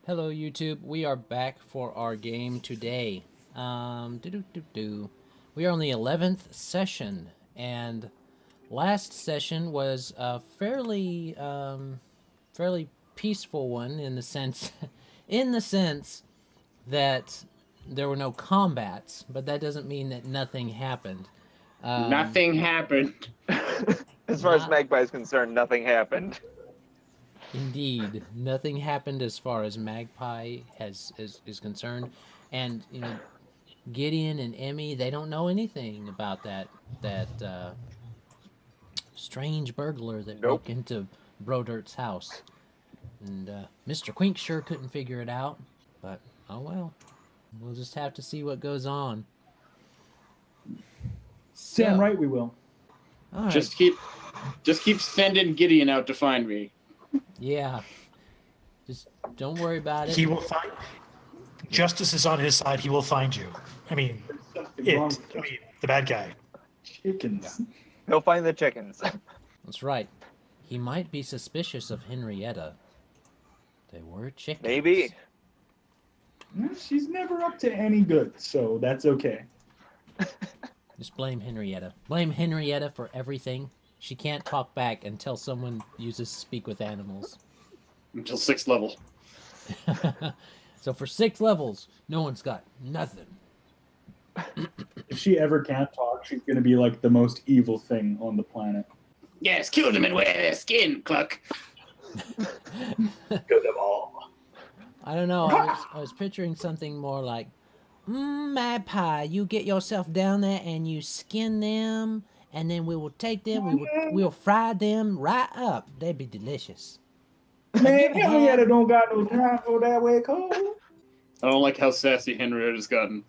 Hello, YouTube. We are back for our game today. We are on the 11th session, and last session was a fairly peaceful one in the sense, that there were no combats, but that doesn't mean that nothing happened. Nothing happened. As far as Magpie is concerned, nothing happened. Indeed, nothing happened as far as Magpie is concerned, and Gideon and Emmy, they don't know anything about that strange burglar that broke into Brodirt's house, and Mr. Quink sure couldn't figure it out. But oh well, we'll just have to see what goes on. Damn right we will. All right. Just keep sending Gideon out to find me. Yeah. Just don't worry about it. He will find. Justice is on his side. He will find you. I mean, the bad guy. Chickens. He'll find the chickens. That's right. He might be suspicious of Henrietta. They were chickens. Maybe. She's never up to any good, so that's okay. Just blame Henrietta. Blame Henrietta for everything. She can't talk back until someone uses speak with animals. Until 6th level. So for 6 levels, no one's got nothing. If she ever can't talk, she's going to be like the most evil thing on the planet. Yes, kill them and wear their skin, Cluck. Kill them all. I don't know. I was picturing something more like, Magpie, you get yourself down there and you skin them, and then we will take them, we'll fry them right up. They'd be delicious. Man, Henrietta don't got no time for that Wayko. I don't like how sassy Henrietta's gotten.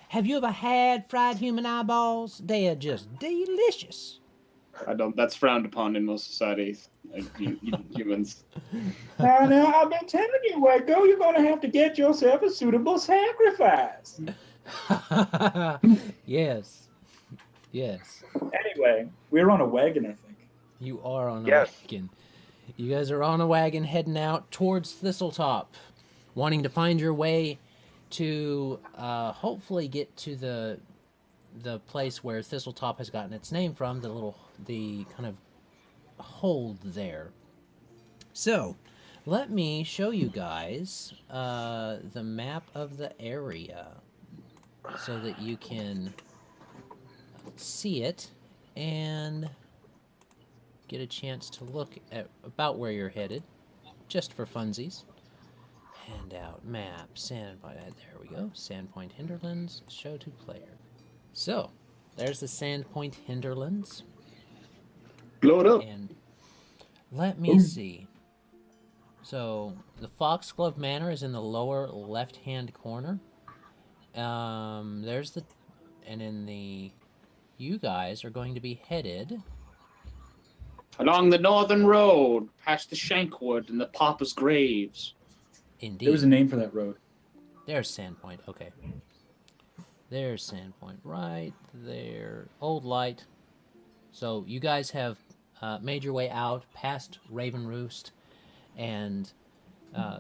Have you ever had fried human eyeballs? They are just delicious. I don't. That's frowned upon in most societies. Humans. Now, I've been telling you, Wayko, you're going to have to get yourself a suitable sacrifice. Yes. Anyway, we're on a wagon, I think. You are on a wagon. You guys are on a wagon heading out towards Thistletop, wanting to find your way to hopefully get to the place where Thistletop has gotten its name from, the kind of hold there. So, let me show you guys the map of the area so that you can see it and get a chance to look at about where you're headed, just for funsies. Handout, map, Sandpoint. There we go. Sandpoint Hinterlands. Show to player. So, there's the Sandpoint Hinterlands. Blow it up. And let me see. So, the Foxglove Manor is in the lower left-hand corner. There's the... And in the... You guys are going to be headed... Along the northern road, past the Shankwood and the Papa's graves. Indeed. There was a name for that road. There's Sandpoint. Okay. There's Sandpoint right there. Old Light. So you guys have made your way out past Raven Roost and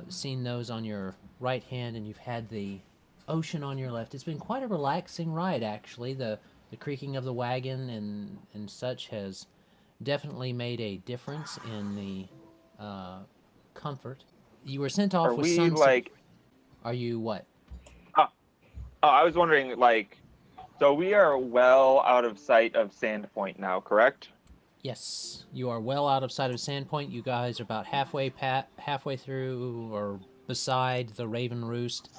seen those on your right hand, and you've had the ocean on your left. It's been quite a relaxing ride, actually. The creaking of the wagon and such has definitely made a difference in the comfort. You were sent off with sunset. Are you what? I was wondering, so we are well out of sight of Sandpoint now, correct? Yes, you are well out of sight of Sandpoint. You guys are about halfway through or beside the Raven Roost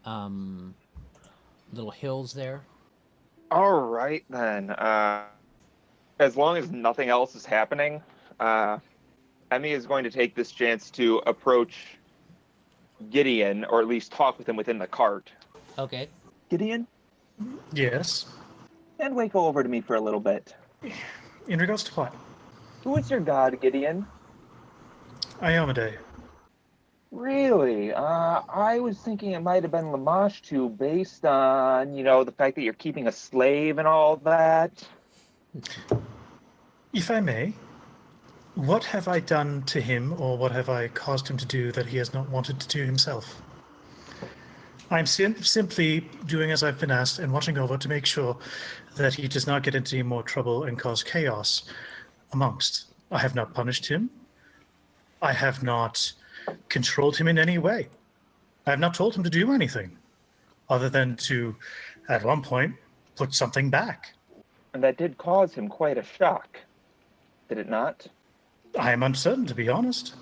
little hills there. All right, then. As long as nothing else is happening, Emmy is going to take this chance to approach Gideon, or at least talk with him within the cart. Okay. Gideon? Yes. Send Wayko over to me for a little bit. In regards to what? Who is your god, Gideon? Iomade. Really? I was thinking it might have been Lamashtu based on, the fact that you're keeping a slave and all that. If I may, What have I done to him, or what have I caused him to do that he has not wanted to do himself? I'm simply doing as I've been asked and watching over to make sure that he does not get into any more trouble and cause chaos amongst. I have not punished him. I have not controlled him in any way. I have not told him to do anything other than to, at one point, put something back. And that did cause him quite a shock, did it not? I am uncertain, to be honest.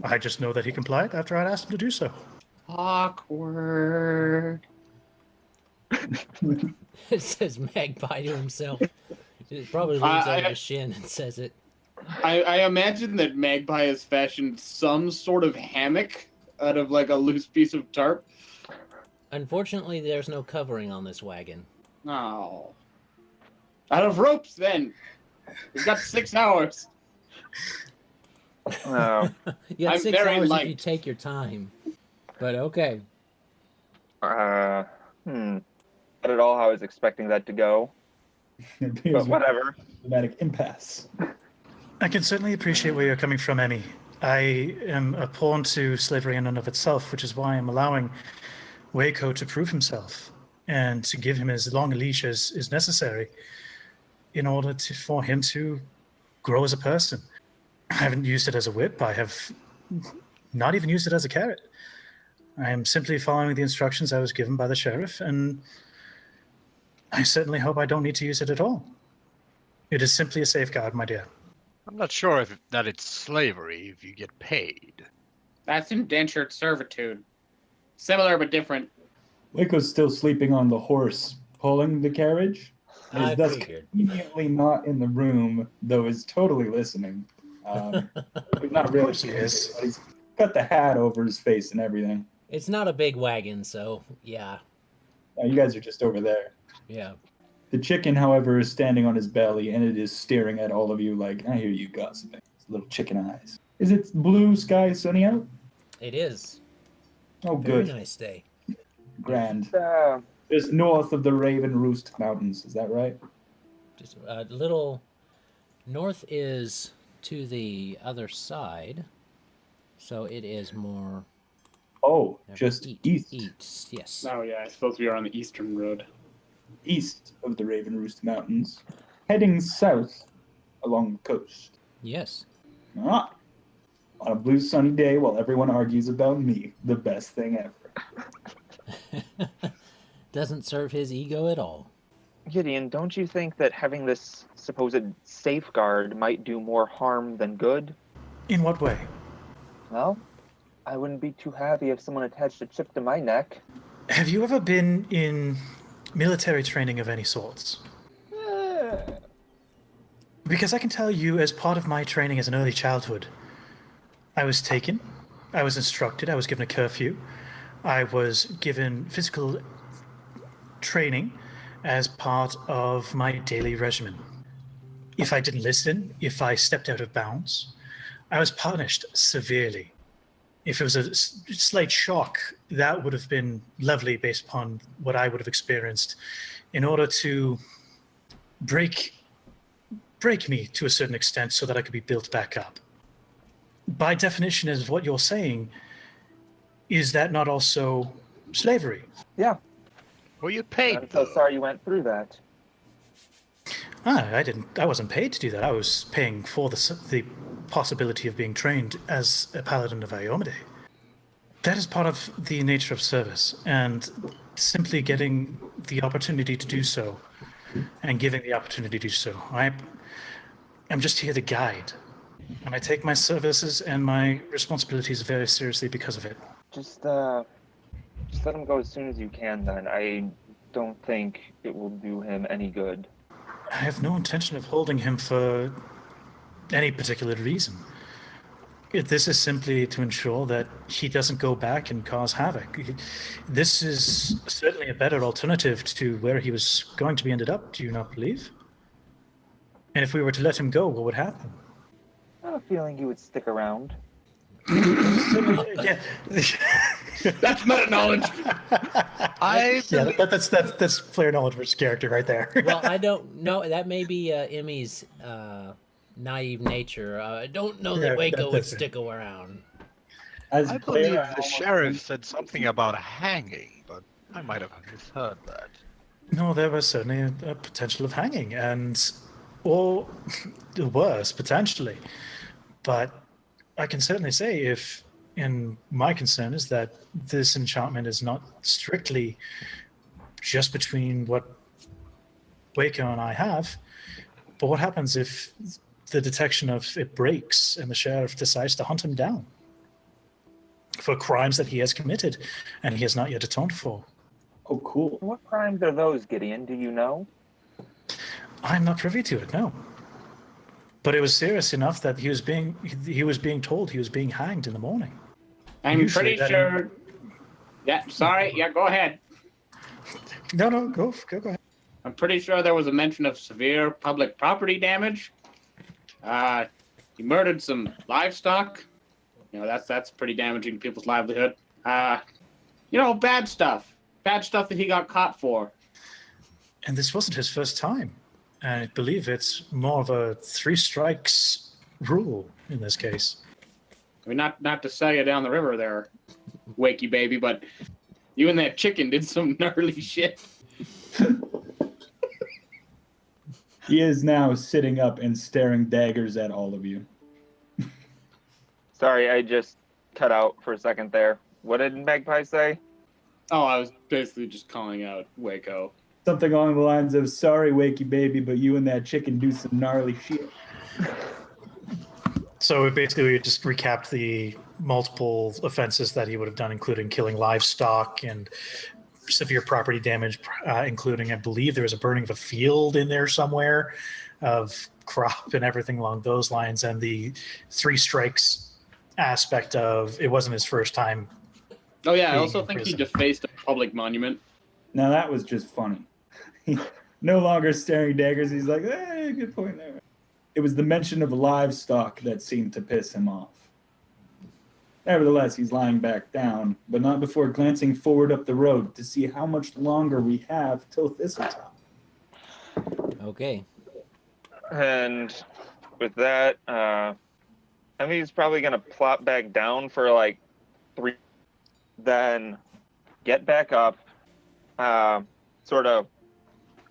I just know that he complied after I'd asked him to do so. Awkward. It says Magpie to himself. It probably leans over to Shien and says it. I imagine that Magpie has fashioned some sort of hammock out of like a loose piece of tarp. Unfortunately, there's no covering on this wagon. Oh. Out of ropes, then. We've got 6 hours. Oh. You got I'm 6 very hours light. if you take your time. But okay. Not at all how I was expecting that to go. But whatever. Dramatic impasse. I can certainly appreciate where you're coming from, Emmy. I am a pawn to slavery in and of itself, which is why I'm allowing Wayko to prove himself and to give him as long a leash as is necessary in order for him to grow as a person. I haven't used it as a whip. I have not even used it as a carrot. I am simply following the instructions I was given by the sheriff, and I certainly hope I don't need to use it at all. It is simply a safeguard, my dear. I'm not sure that it's slavery if you get paid. That's indentured servitude. Similar but different. Wayko's still sleeping on the horse pulling the carriage. And I is thus figured. conveniently not in the room, though is totally listening. But not really. Of course he is. But he's got the hat over his face and everything. It's not a big wagon, so yeah. You guys are just over there. Yeah. The chicken, however, is standing on his belly, and it is staring at all of you like, I hear you gossiping. It's little chicken eyes. Is it blue sky sunny out? It is. Oh, Very good. nice day. Grand. Just north of the Raven Roost Mountains, is that right? Just a little north is to the other side, so it is more Oh, just east. East, yes. Oh yeah, I suppose we are on the eastern road. East of the Raven Roost Mountains, heading south along the coast. Yes. Ah, on a blue sunny day while everyone argues about me, the best thing ever. Doesn't serve his ego at all. Gideon, don't you think that having this supposed safeguard might do more harm than good? In what way? Well, I wouldn't be too happy if someone attached a chip to my neck. Have you ever been in military training of any sorts? Because I can tell you, as part of my training as an early childhood, I was taken, I was instructed, I was given a curfew, I was given physical training as part of my daily regimen. If I didn't listen, if I stepped out of bounds, I was punished severely. If it was a slight shock, that would have been lovely based upon what I would have experienced in order to break me to a certain extent so that I could be built back up. By definition, is what you're saying, is that not also slavery? Yeah. Well, you paid. I'm so sorry you went through that. I wasn't paid to do that. I was paying for the possibility of being trained as a Paladin of Iomade. That is part of the nature of service, and simply getting the opportunity to do so and giving the opportunity to do so. I'm just here to guide, and I take my services and my responsibilities very seriously because of it. Just let him go as soon as you can, then. I don't think it will do him any good. I have no intention of holding him for any particular reason. This is simply to ensure that he doesn't go back and cause havoc. This is certainly a better alternative to where he was going to be ended up, do you not believe? And if we were to let him go, what would happen? I have a feeling he would stick around. Yeah. That's meta knowledge. That's player knowledge versus character right there. Well, I don't know. That may be Emmy's naive nature. I don't know Yeah, that Wayko that's would it. stick around. As I a player, believe I the almost sheriff think- said something about hanging, but I might have misheard that. No, there was certainly a potential of hanging, or worse, potentially. But I can certainly say and my concern is that this enchantment is not strictly just between what Wayko and I have, but what happens if the detection of it breaks and the sheriff decides to hunt him down for crimes that he has committed and he has not yet atoned for? Oh, cool. What crimes are those, Gideon? Do you know? I'm not privy to it, no. But it was serious enough that he was being told he was being hanged in the morning. I'm Usually pretty that- sure. Yeah, sorry. Yeah, go ahead. No, go ahead. I'm pretty sure there was a mention of severe public property damage. He murdered some livestock. You know, that's pretty damaging to people's livelihood. Bad stuff. Bad stuff that he got caught for. And this wasn't his first time. And I believe it's more of a 3 strikes rule in this case. I mean, not to sell you down the river there, Wakey baby, but you and that chicken did some gnarly shit. He is now sitting up and staring daggers at all of you. Sorry, I just cut out for a second there. What did Magpie say? Oh, I was basically just calling out Wayko. Something along the lines of, sorry, Wakey baby, but you and that chicken do some gnarly shit. So basically we just recapped the multiple offenses that he would have done, including killing livestock and severe property damage, including, I believe there was a burning of a field in there somewhere, of crop and everything along those lines, and the 3 strikes aspect of it wasn't his first time. Oh, yeah, I Being also in think he prison. defaced a public monument. Now that was just funny. No longer staring daggers. He's like, hey, good point there. It was the mention of livestock that seemed to piss him off. Nevertheless, he's lying back down, but not before glancing forward up the road to see how much longer we have till Thistletop. Okay. And with that, I think he's probably going to plop back down for like 3, then get back up, sort of,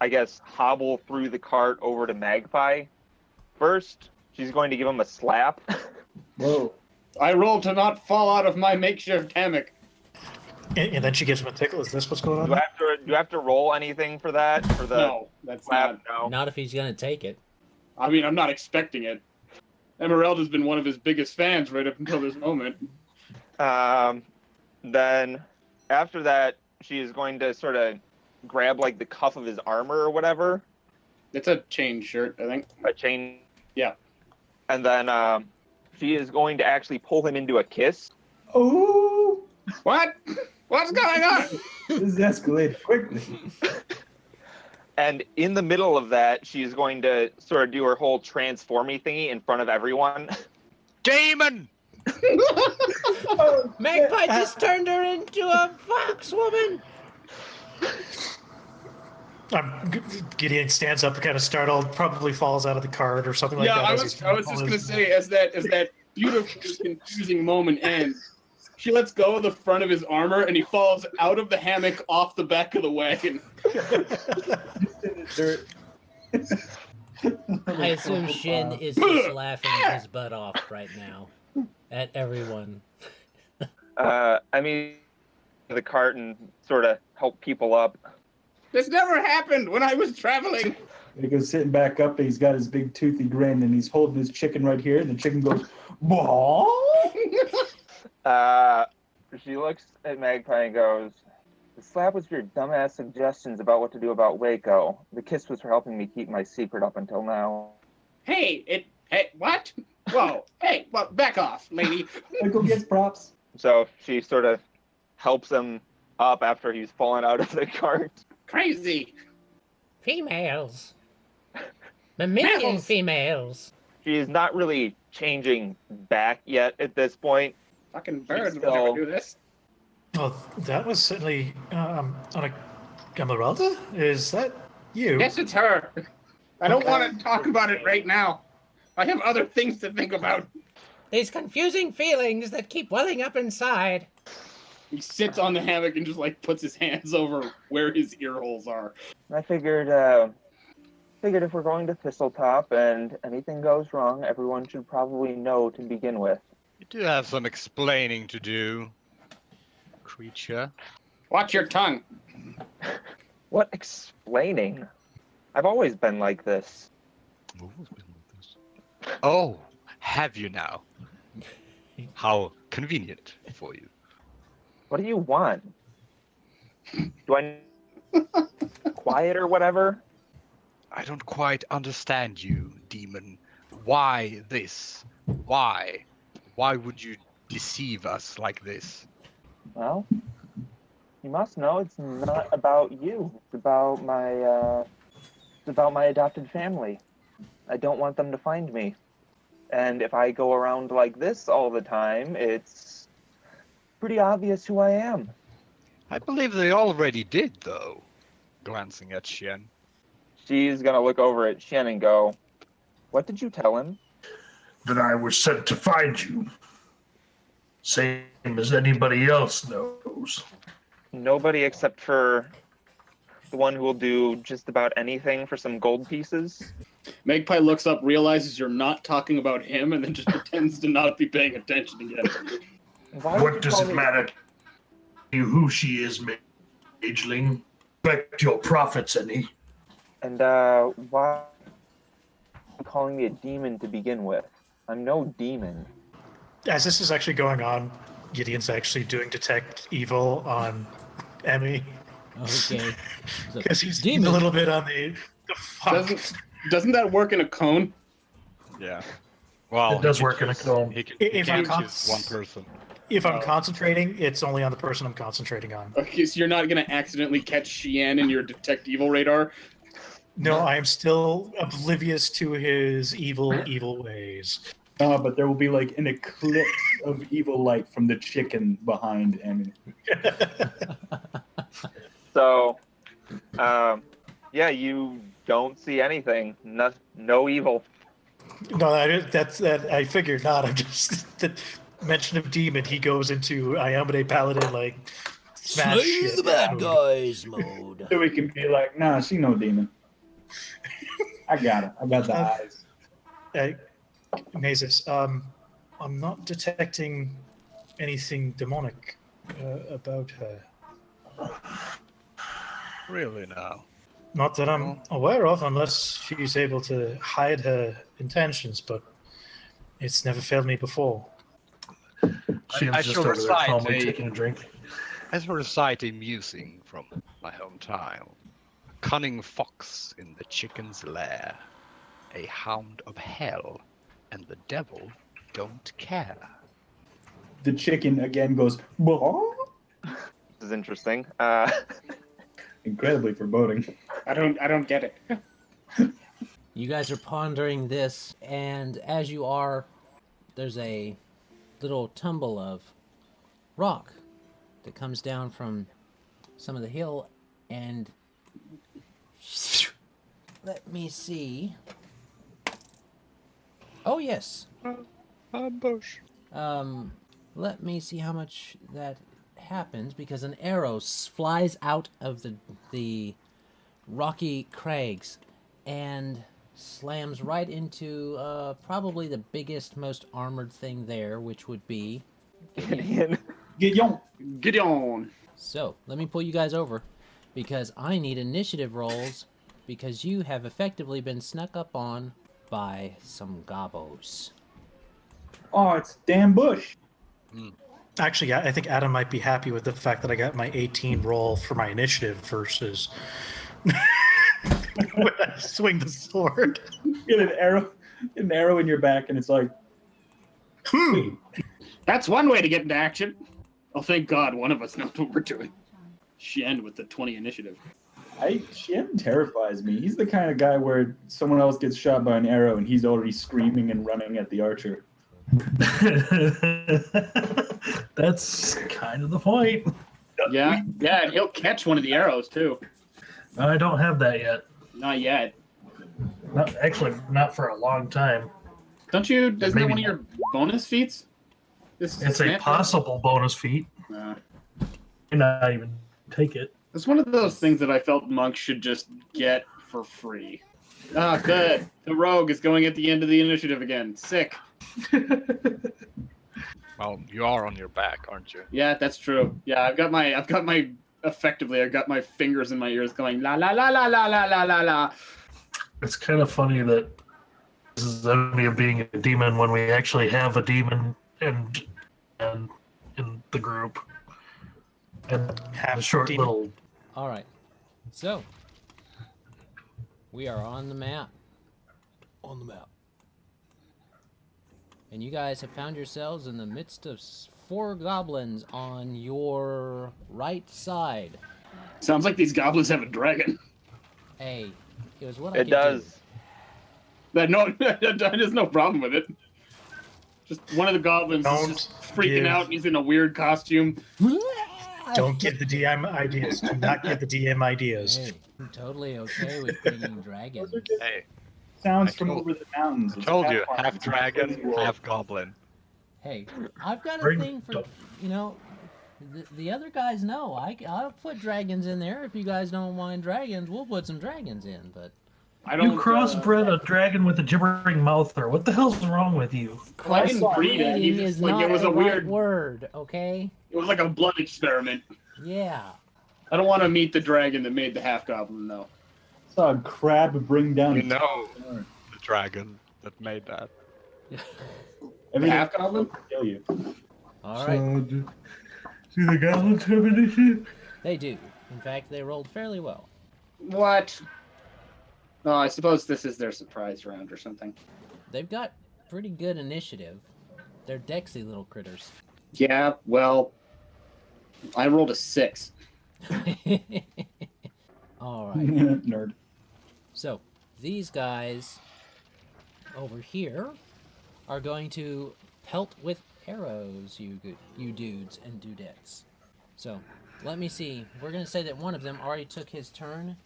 I guess, hobble through the cart over to Magpie. First, she's going to give him a slap. Whoa. I rolled to not fall out of my makeshift hammock. And then she gives him a tickle. Is this what's going on? Do you have to roll anything for that? For the No, that's slap? not. No. Not if he's gonna take it. I mean, I'm not expecting it. Emyrelda's been one of his biggest fans right up until this moment. Then after that, she is going to sort of grab like the cuff of his armor or whatever, It's a chain shirt, I think. a chain. Yeah. And then she is going to actually pull him into a kiss. Oh, What? What's going on? this escalated quickly. And in the middle of that, she's going to sort of do her whole transformy thingy in front of everyone. Demon! Magpie just turned her into a fox woman. Gideon stands up, kind of startled, probably falls out of the cart or something like Yeah, that. I as was he's just gonna say, as that beautiful, confusing moment ends, she lets go of the front of his armor and he falls out of the hammock off the back of the wagon. I assume Shien is just laughing his butt off right now at everyone. I mean, the cart and sort of help people up. This never happened when I was traveling. He goes sitting back up, and he's got his big toothy grin, and he's holding his chicken right here, and the chicken goes, "Bah!" She looks at Magpie and goes, "The slap was your dumbass suggestions about what to do about Wayko. The kiss was for helping me keep my secret up until now." Hey, what? Whoa, hey, well, back off, lady. Michael gets props. So she sort of helps him up after he's fallen out of the cart. Crazy. Females. Mammalian Mammals. females. She's not really changing back yet at this point. Fucking birds She's would never still- do this. Well, that was certainly on a Emyrelda? Is that you? Yes, it's her. I don't Okay. want to talk about it right now. I have other things to think about. These confusing feelings that keep welling up inside. He sits on the hammock and just like puts his hands over where his ear holes are. I figured if we're going to Thistletop and anything goes wrong, everyone should probably know to begin with. You do have some explaining to do, creature. Watch your tongue. What explaining? I've always been like this. Oh, have you now? How convenient for you. What do you want? Do I quiet or whatever? I don't quite understand you, demon. Why this? Why? Why would you deceive us like this? Well, you must know it's not about you. It's about my adopted family. I don't want them to find me. And if I go around like this all the time, it's pretty obvious who I am. I believe they already did, though. Glancing at Shien. She's gonna look over at Shien and go, "What did you tell him?" That I was sent to find you. Same as anybody else knows. Nobody except for the one who will do just about anything for some gold pieces. Magpie looks up, realizes you're not talking about him, and then just pretends to not be paying attention again. Why would What you does call it me- matter to you who she is, mageling? Respect your profits, any. And why are you calling me a demon to begin with? I'm no demon. As this is actually going on, Gideon's actually doing detect evil on Emmy. Okay. Because he's Demon. a little bit on the fuck. Doesn't that work in a cone? Yeah. Well, It does work in a cone. He can If I'm choose one person. If I'm concentrating, it's only on the person I'm concentrating on. Okay, so you're not gonna accidentally catch Shien in your detect evil radar? No, I am still oblivious to his evil ways. But there will be like an eclipse of evil light from the chicken behind Emmy. So, yeah, you don't see anything. No evil. No, I figured not. I'm just the mention of demon. He goes into I am a paladin like smash Slay shit the bad mode. guys mode. So we can be like, nah, she no demon. I got it. I got the eyes. Mazus, I'm not detecting anything demonic about her. Really now? Not that I'm aware of, unless she's able to hide her intentions, but it's never failed me before. She's I just shall over there recite calmly a- taking a drink. I shall recite a musing from my hometown. A cunning fox in the chicken's lair, a hound of hell, and the devil don't care. The chicken again goes, "Bah?" This is interesting. Incredibly foreboding. I don't get it. You guys are pondering this, and as you are, there's a little tumble of rock that comes down from some of the hill, and let me see. Oh yes. Ambush. Let me see how much that happens, because an arrow flies out of the rocky crags and slams right into probably the biggest, most armored thing there, which would be Gideon. Gideon. So, let me pull you guys over, because I need initiative rolls, because you have effectively been snuck up on by some gobos. Oh, it's Dan Bush. Actually, I think Adam might be happy with the fact that I got my 18 roll for my initiative versus when I swing the sword. Get an arrow in your back, and it's like, That's one way to get into action. Oh, thank God, one of us knows what we're doing. Shien with the 20 initiative. Shien terrifies me. He's the kind of guy where someone else gets shot by an arrow, and he's already screaming and running at the archer. That's kind of the point. Yeah, and he'll catch one of the arrows too. I don't have that yet. Not yet. Not for a long time. Don't you? Isn't that Maybe one of your bonus feats? This It's a Snap- possible bonus feat. May not even take it. It's one of those things that I felt monks should just get for free. Ah, good. The rogue is going at the end of the initiative again. Sick. Well, you are on your back, aren't you? Yeah, that's true. Yeah, I've got my fingers in my ears going la la la la la la la la la. It's kind of funny that this is the enemy of being a demon when we actually have a demon and in the group. And have a short demon. little. All right. So we are on the map. On the map. And you guys have found yourselves in the midst of 4 goblins on your right side. Sounds like these goblins have a dragon. Hey, it was what I It could does. There's no problem with it. Just one of the goblins is just freaking out and he's in a weird costume. do. Don't give the DM ideas. Do not give the DM ideas. Hey, I'm totally okay with bringing dragons. Hey, Sounds I from told- over the mountains. I It's told you, Pathfinder. half It's a dragon, crazy world. half goblin. Hey, I've got a Bring- thing for, you know, the other guys know. I'll put dragons in there. If you guys don't mind dragons, we'll put some dragons in. But I don't. You crossbred a dragon with a gibbering mouth, or what the hell's wrong with you? I didn't breed it. He breeding just is like not it was a a right weird. word, okay? It was like a blood experiment. Yeah. I don't want to meet the dragon that made the half goblin though. Saw a crab bring down. You know the dragon that made that. The Everything half goblin? will kill you. All right. do the goblins have initiative? They do. In fact, they rolled fairly well. What? Oh, I suppose this is their surprise round or something. They've got pretty good initiative. They're Dexy little critters. Yeah, well, I rolled a 6. All right. Nerd. So, these guys over here are going to pelt with arrows, you dudes and dudettes. So, let me see. We're going to say that one of them already took his turn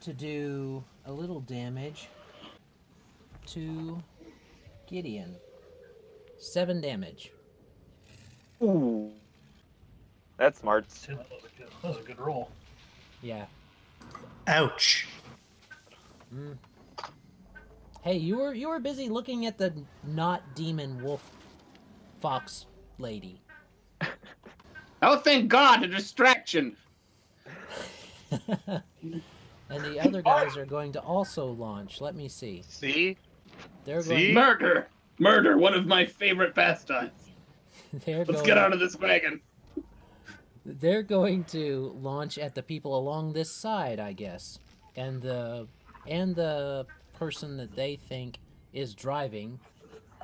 to do a little damage to Gideon. 7 damage. Ooh. That's smart. That was a good roll. Yeah. Ouch. Hey, you were busy looking at the not demon wolf fox lady. Oh, thank God, a distraction. And the other guys are going to also launch. Let me see. See? They're See? Murder! Murder, one of my favorite pastimes. They're Let's going, get out of this wagon. They're going to launch at the people along this side, I guess. And the person that they think is driving,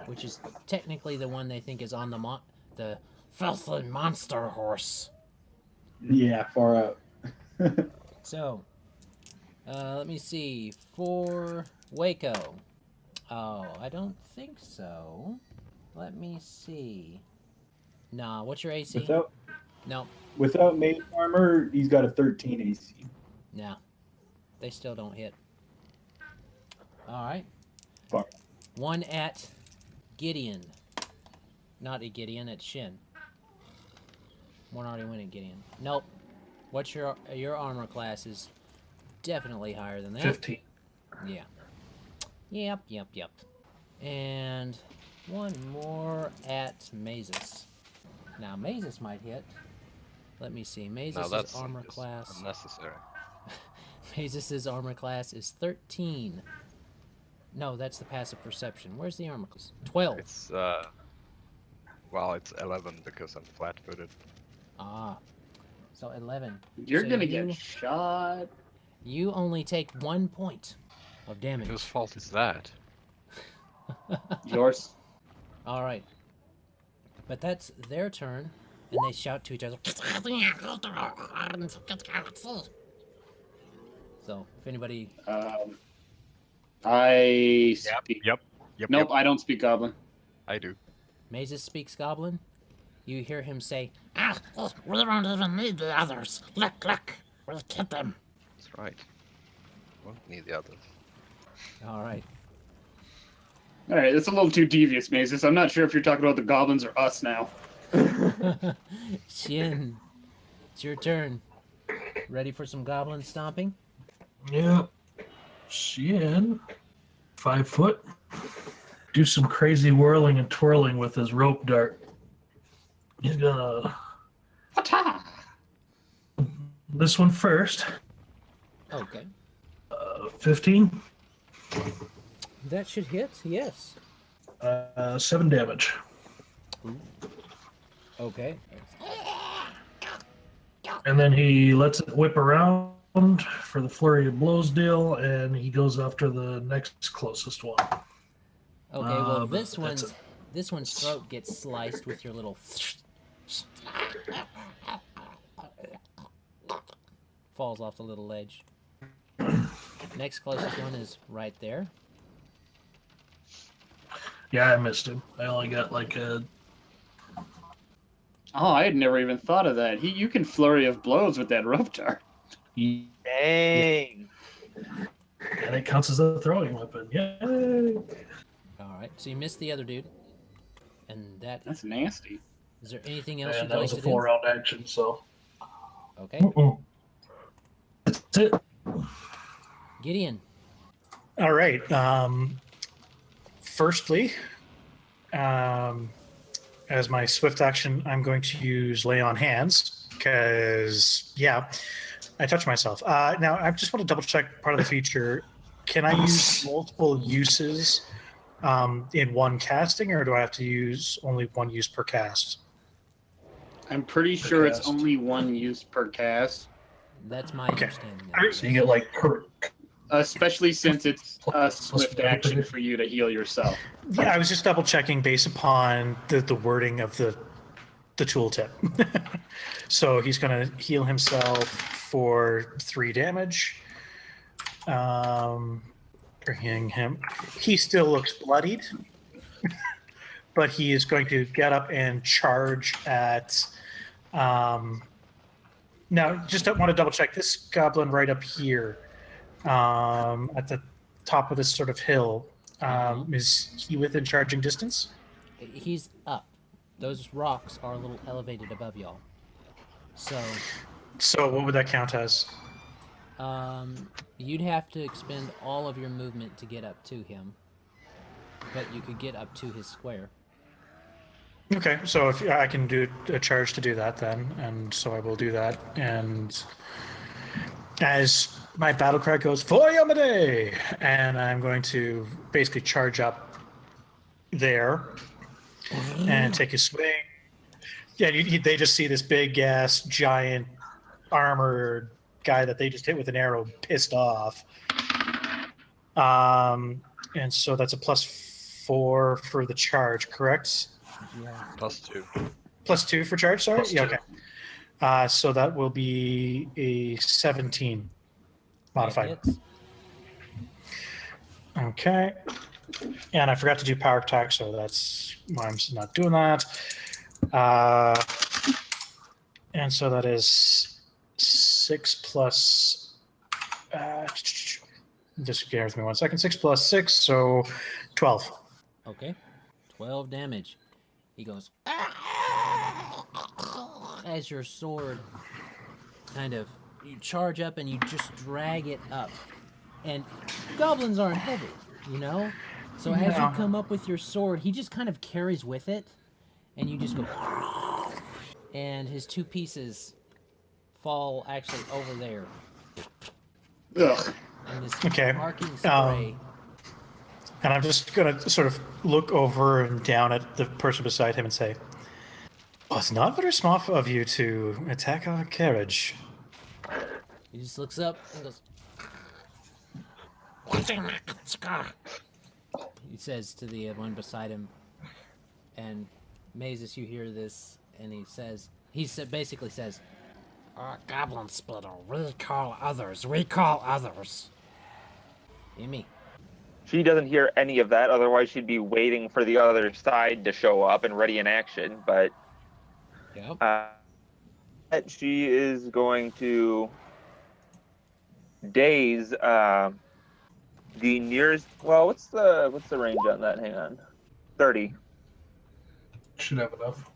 which is technically the one they think is on the filthy monster horse. Yeah, far out. So, let me see. For Wayko. Oh, I don't think so. Let me see. Nah, what's your AC? No, Without mage armor, he's got a 13 AC. no. They still don't hit. Alright. Fuck. One at Gideon. Not at Gideon, at Shien. One already went at Gideon. Nope. What's your armor class is definitely higher than that. 15. Yeah. Yep. And one more at Mazus. Now, Mazus might hit. Let me see. No, Mazus's that's armor just class. unnecessary. Mazus's armor class is 13. No, that's the passive perception. Where's the armor class? 12. It's well, it's 11 because I'm flat-footed. Ah. So 11. You're So gonna you- get shot. You only take 1 point of damage. Whose fault is that? Yours. All right. But that's their turn, and they shout to each other. So, if anybody... I speak. Yep. Nope, I don't speak Goblin. I do. Mazes speaks Goblin, you hear him say, We don't even need the others. Look, we'll get them. That's right. Won't need the others. all right. All right, it's a little too devious, Mazus. I'm not sure if you're talking about the goblins or us now. Shien, it's your turn. Ready for some goblin stomping? Yep. Shien, 5 foot. Do some crazy whirling and twirling with his rope dart. He's gonna. Ta-ta! This one first. Okay. 15. That should hit, yes. 7 damage. Okay. And then he lets it whip around for the flurry of blows deal, and he goes after the next closest one. Okay, well That's this one's throat gets sliced with your little falls off the little ledge. Next closest one is right there. Yeah, I missed him. I only got like a. Oh, I had never even thought of that. You can flurry of blows with that RoTR. Dang. And it counts as a throwing weapon. Yay! Alright, so you missed the other dude. And That's nasty. is there anything else And you'd that like was a to full do? round action, so. Okay. That's it. Gideon. All right. Firstly, as my swift action, I'm going to use Lay on Hands because, yeah, I touched myself. Now, I just want to double check part of the feature. Can I use multiple uses in one casting, or do I have to use only one use per cast? I'm pretty sure it's cast. only one use per cast. That's my Okay. understanding. Now. So you get like. Especially since it's a Plus swift action for you to heal yourself. Yeah, I was just double checking based upon the wording of the tooltip. So he's going to heal himself for 3 damage. Bringing him. He still looks bloodied, but he is going to get up and charge at. Now, just want to double check this goblin right up here, at the top of this sort of hill. Is he within charging distance? He's up. Those rocks are a little elevated above y'all. So what would that count as? you'd have to expend all of your movement to get up to him. But you could get up to his square. Okay, so if I can do a charge to do that then, and so I will do that. And as my battle cry goes, "For Yomade!" and I'm going to basically charge up there and take a swing. Yeah, they just see this big ass giant armored guy that they just hit with an arrow, pissed off. And so that's a +4 for the charge, correct? Yeah. +2. +2 for charge, sorry? +2. Yeah, okay. So that will be a 17 modified. That hits. Okay. And I forgot to do power attack, so that's why I'm not doing that. And so that is 6 plus. Just bear with me 1 second. 6 plus 6, so 12. Okay. 12 damage. He goes as your sword kind of, you charge up and you just drag it up. And goblins aren't heavy, you know? So as you come up with your sword, he just kind of carries with it, and you just go, and his 2 pieces fall actually over there. Ugh. And this Okay, arcing spray. And I'm just going to sort of look over and down at the person beside him and say, "Well, it's not very smart of you to attack our carriage." He just looks up and goes, he says to the one beside him, and Mazus, you hear this, and he basically says, Goblin splitter, we call others, we call others. Amy. She doesn't hear any of that, otherwise she'd be waiting for the other side to show up and ready in action, but Yep. she is going to daze The nearest. Well, what's the range on that? Hang on. 30. Should have enough.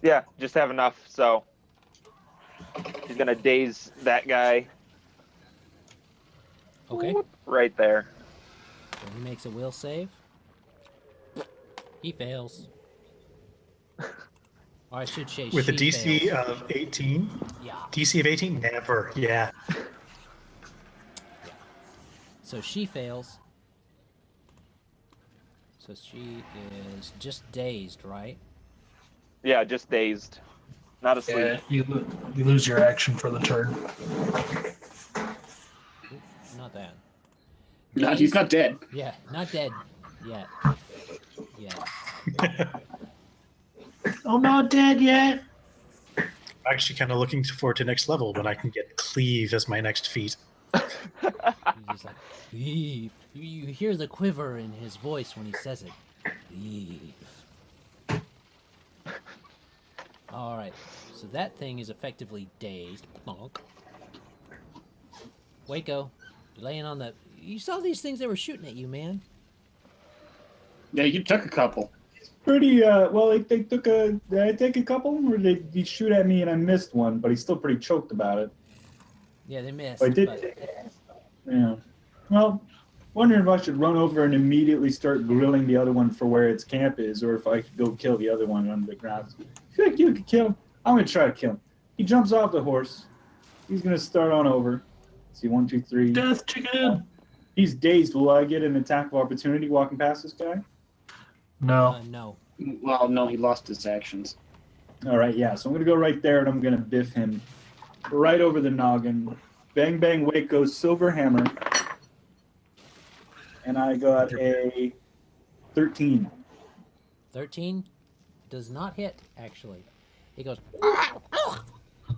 Yeah, just have enough. So he's gonna daze that guy. Okay. Right there. So he makes a will save. He fails. Or I should say With a she DC fails. of 18? Yeah. DC of 18? Never. Yeah. So she fails. So she is just dazed, right? Yeah, just dazed. Not asleep. Yeah, you lose your action for the turn. Oop, not that. No, he's not dead. Yeah, not dead yet. Yeah. I'm not dead yet. I'm actually kind of looking forward to next level when I can get cleave as my next feat. He's just like, leave. You hear the quiver in his voice when he says it. Leave. Alright, so that thing is effectively dazed. Bonk. Wayko, you're laying on the... You saw these things that were shooting at you, man. Yeah, you took a couple. Pretty, well, they took a... Did I take a couple? Or did he shoot at me and I missed one, but he's still pretty choked about it. Yeah, they missed. But I did... Yeah. Well, wondering if I should run over and immediately start grilling the other one for where its camp is, or if I could go kill the other one under the ground. I feel like you could kill him. I'm going to try to kill him. He jumps off the horse. He's going to start on over. Let's see, 1, 2, 3. Death chicken. He's dazed. Will I get an attack of opportunity walking past this guy? No. No. Well, no, he lost his actions. All right, yeah. So I'm going to go right there, and I'm going to biff him right over the noggin. Bang, bang, Wayko, silver hammer. And I got a 13. 13 does not hit, actually. He goes,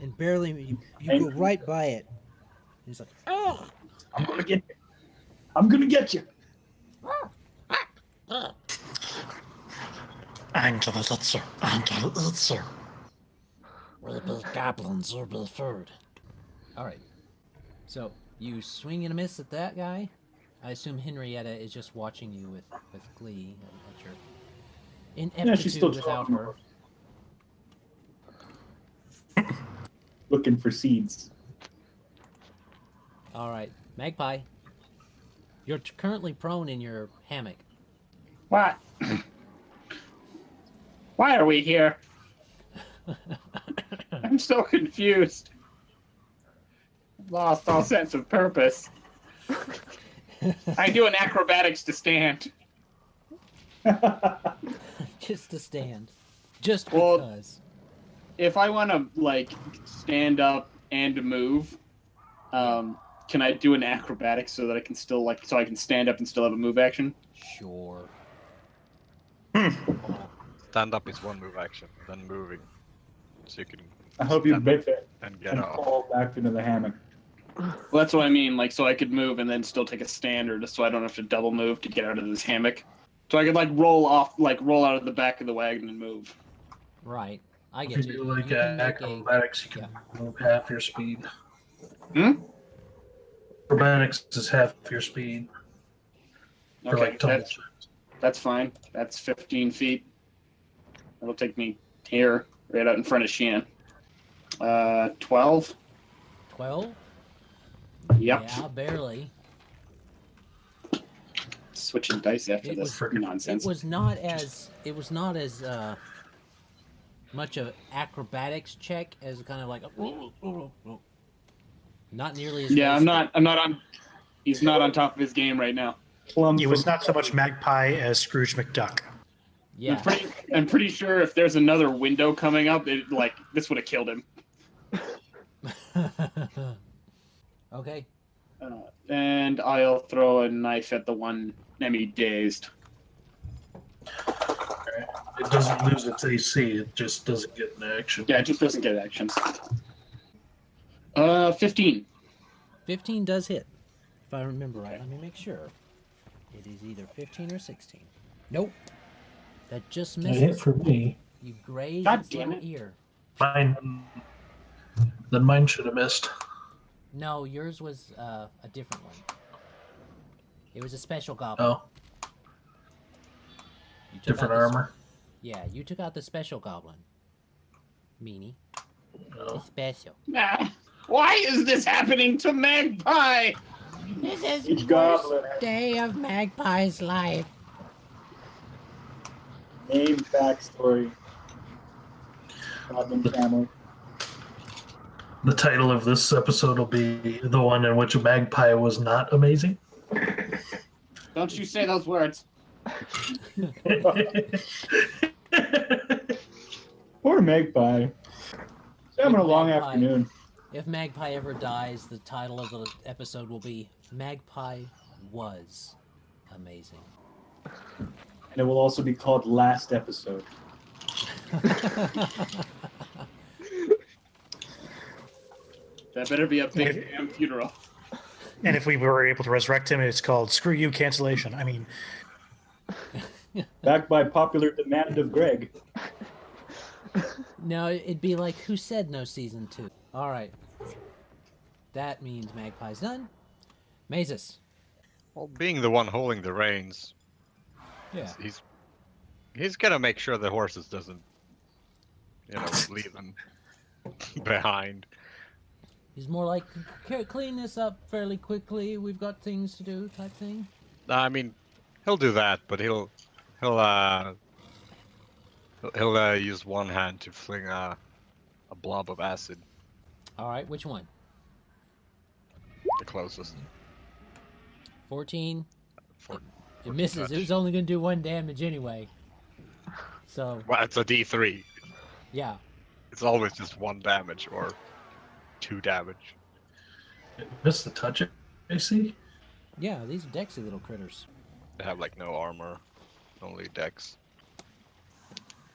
and barely, you go right by it. He's like, oh! I'm going to get you. I'm going to get you. Angela, Angela. Where the big goblins are preferred. Alright. So, you swing and a miss at that guy. I assume Henrietta is just watching you with glee at your ineptitude still without talking. her. Looking for seeds. Alright, Magpie. You're currently prone in your hammock. What? Why are we here? I'm so confused. Lost all sense of purpose. I do an acrobatics to stand. Just to stand. Just Well, because. If I want to, like, stand up and move, can I do an acrobatics so that I can still, like, so I can stand up and still have a move action? Sure. Stand up is one move action, then moving. So you can I hope you stand biff it and get and off. fall back into the hammock. Well, that's what I mean, like, so I could move and then still take a stand, or just so I don't have to double move to get out of this hammock. So I could, like, roll out of the back of the wagon and move. Right. I If get you you. do like You can make acrobatics, you can move half your speed. Hmm? Acrobatics is half your speed. For Okay, like tumble. that's fine. That's 15 feet. That'll take me here, right out in front of Shien. 12? 12? Yep. Yeah, barely. Switching dice after It this was- nonsense. It was not as much of acrobatics check as kind of like not nearly as Yeah, graceful. I'm not on. He's not on top of his game right now. Plum It was from- not so much Magpie as Scrooge McDuck. Yeah. I'm pretty sure if there's another window coming up, this would have killed him. Okay. And I'll throw a knife at the one Emmy dazed. It doesn't lose its AC, it just doesn't get an action. Yeah, it just doesn't get actions. 15. 15 does hit. If I remember right. Let me make sure. It is either 15 or 16. Nope. That just It hit misses. for me. You grazed God its damn little it. ear. Then mine should have missed. No, yours was a different one. It was a special goblin. Oh, You took different out the armor. Yeah, you took out the special goblin. Meanie. Oh. Special. Why is this happening to Magpie? This is Each the goblin worst has day of Magpie's life. name, backstory. Goblin family. The title of this episode will be the one in which Magpie was not amazing. Don't you say those words. Poor Magpie. He's having a long Magpie. afternoon. If Magpie ever dies, the title of the episode will be Magpie Was Amazing. And it will also be called Last Episode. That better be a big damn funeral. And if we were able to resurrect him, it's called Screw You Cancellation. I mean, Backed by popular demand of Greg. No, it'd be like, who said no season 2? Alright. That means Magpie's done. Mazus. Well, being the one holding the reins, Yeah. he's gonna make sure the horses doesn't, leave them behind. He's more like, clean this up fairly quickly, we've got things to do type thing. I mean, he'll do that, but he'll use one hand to fling a blob of acid, Alright, which one? the closest. 14. For, It misses. touch. It was only going to do 1 damage anyway. So, Well, it's a D3. yeah. It's always just 1 damage or 2 damage. Missed the touch AC? Yeah, these are Dexy little critters. They have like no armor, only dex.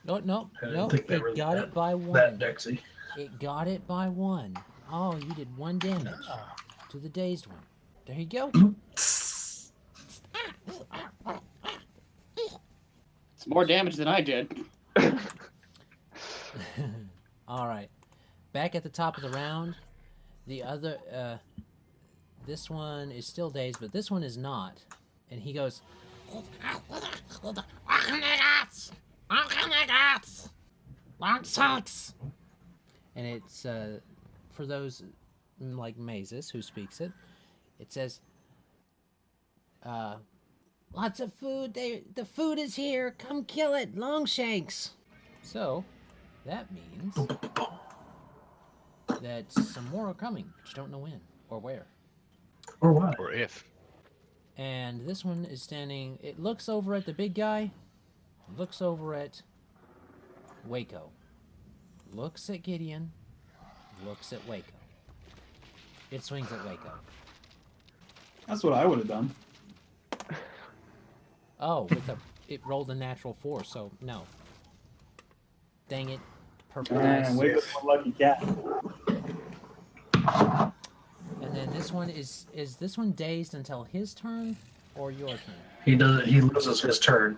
No, no, I didn't no. think they It were got that- it by 1. That Dexy. It got it by 1. Oh, you did 1 damage to the dazed one. There you go. It's more damage than I did. All right. Back at the top of the round, the other, this one is still dazed, but this one is not. And he goes, Long sucks. and it's, for those like Mazus who speaks it, it says, lots of food, the food is here, come kill it, Longshanks. So, that means that some more are coming, but you don't know when or where. Or why? Or if. And this one is standing, it looks over at the big guy, looks over at Wayko, looks at Gideon, looks at Wayko. It swings at Wayko. That's what I would have done. Oh, it rolled a natural 4, so no. Dang it. Purple Man, dice. wake up my lucky cat. And then this one is this one dazed until his turn or your turn? He loses his turn.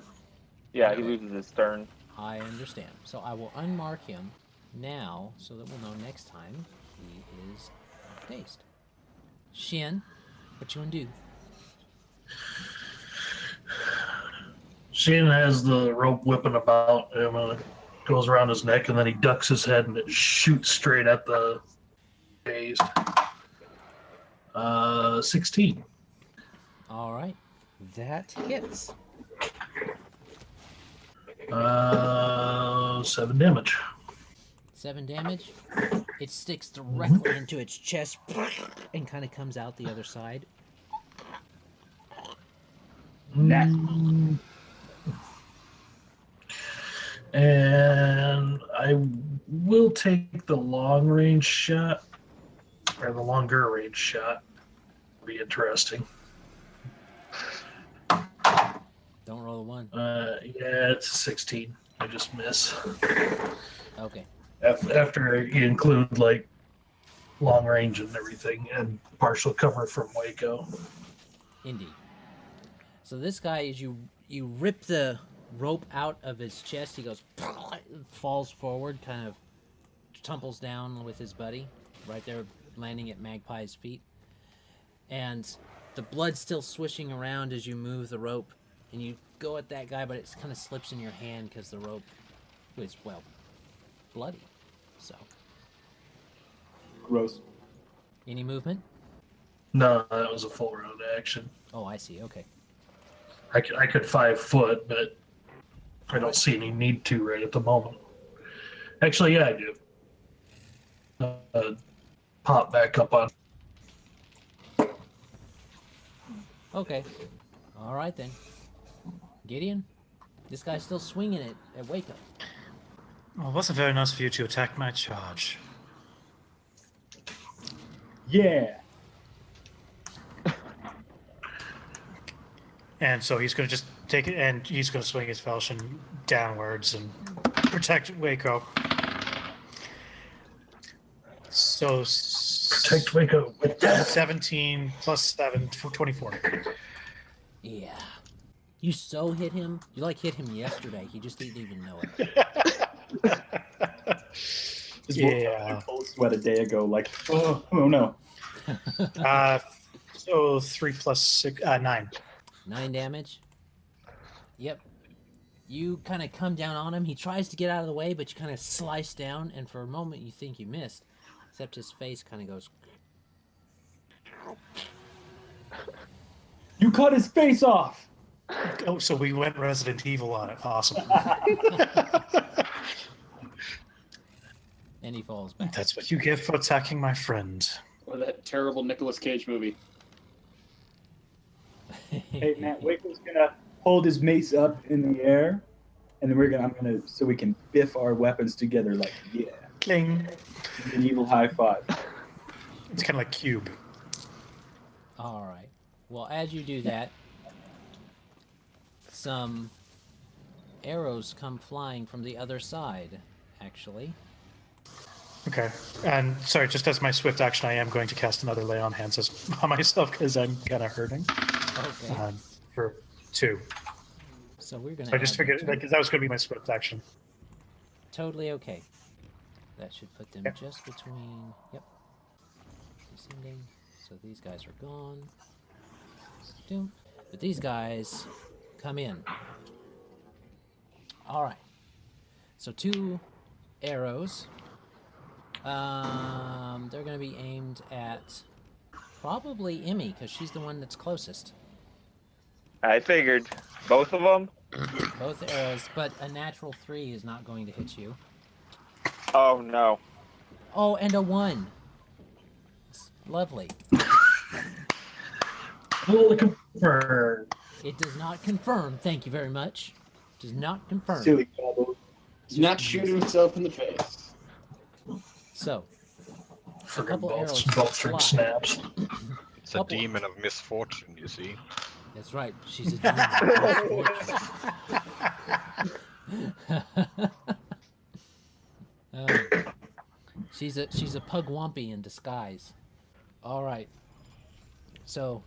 Yeah, he loses his turn. I understand. So I will unmark him now so that we'll know next time he is dazed. Shien, what you want to do? Shien has the rope whipping about him and it goes around his neck and then he ducks his head and it shoots straight at the dazed. 16. All right. That hits. 7 damage. 7 damage. It sticks directly into its chest and kind of comes out the other side. Mm. And I will take the long range shot, or the longer range shot. Be interesting. Don't roll a 1. Yeah, it's a 16. I just miss. Okay. After you include like long range and everything, and partial cover from Wayko. Indeed. So this guy, as you rip the rope out of his chest, he goes, falls forward, kind of tumbles down with his buddy, right there landing at Magpie's feet. And the blood's still swishing around as you move the rope, and you go at that guy, but it kind of slips in your hand because the rope is, well, bloody. So, Gross. any movement? No, that was a full round action. Oh, I see. Okay. I could 5 foot, but I don't see any need to right at the moment. Actually, yeah, I do. Pop back up on. Okay. All right then. Gideon, this guy's still swinging it at Wayko. Well, it wasn't very nice of you to attack my charge. Yeah. And so he's going to just take it, and he's going to swing his falchion downwards and protect Wayko. So Protect Wayko with death. 17 plus 7, 24. Yeah. You so hit him. You like hit him yesterday. He just didn't even know it. Yeah. Full sweat a day ago, like, oh no. So 3 plus 6, 9. 9 damage. Yep. You kind of come down on him. He tries to get out of the way, but you kind of slice down, and for a moment you think you missed. Except his face kind of goes... You cut his face off! Oh, so we went Resident Evil on it. Awesome. And he falls back. That's what you get for attacking my friend. Or that terrible Nicolas Cage movie. Hey, Matt, Waco's gonna hold his mace up in the air, and then so we can biff our weapons together, like, yeah. Cling. An evil high five. It's kind of like Cube. All right. Well, as you do that, some arrows come flying from the other side, actually. Okay. And sorry, just as my swift action, I am going to cast another lay on hands on myself because I'm kind of hurting. Okay. For 2. So we're going So to... I just figured, like, that was going to be my swift action. Totally okay. That should put them just between... Yep. Descending. So these guys are gone. Doom. But these guys come in. Alright. So 2 arrows. They're going to be aimed at probably Emmy, because she's the one that's closest. I figured. Both of them? Both arrows, but a natural 3 is not going to hit you. Oh, no. Oh, and a 1. It's lovely. Fully confirmed. It does not confirm. Thank you very much. Does not confirm. Silly gobble. He's not shooting himself in the face. So, For couple arrows bolstering fly. snaps. It's a demon of misfortune, you see. that's right. She's a demon. She's a pugwampy in disguise. All right. So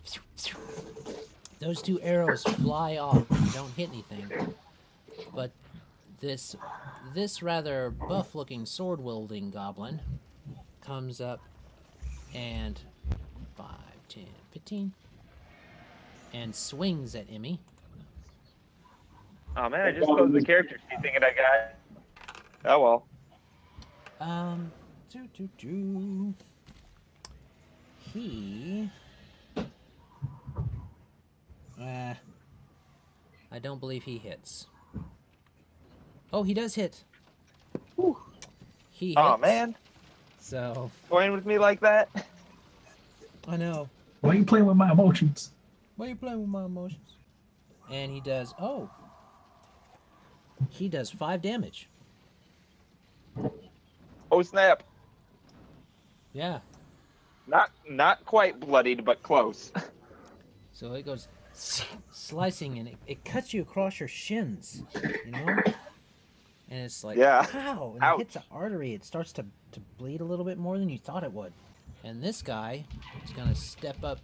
those 2 arrows fly off and don't hit anything. But this rather buff-looking sword-wielding goblin comes up and 5, 10, 15 and swings at Emmy. Oh, man, I just closed the character sheet thinking I got... Oh, well. He... I don't believe he hits. Oh, he does hit. Whew. He hits. Oh, man. So, Playing with me like that? I know. Why are you playing with my emotions? Why are you playing with my emotions? And he does... Oh. He does 5 damage. Oh, snap. Yeah. Not quite bloodied, but close. So it goes slicing, and it cuts you across your shins, you know? And it's like, Yeah. ow! And Ouch. it hits the artery. It starts to bleed a little bit more than you thought it would. And this guy is going to step up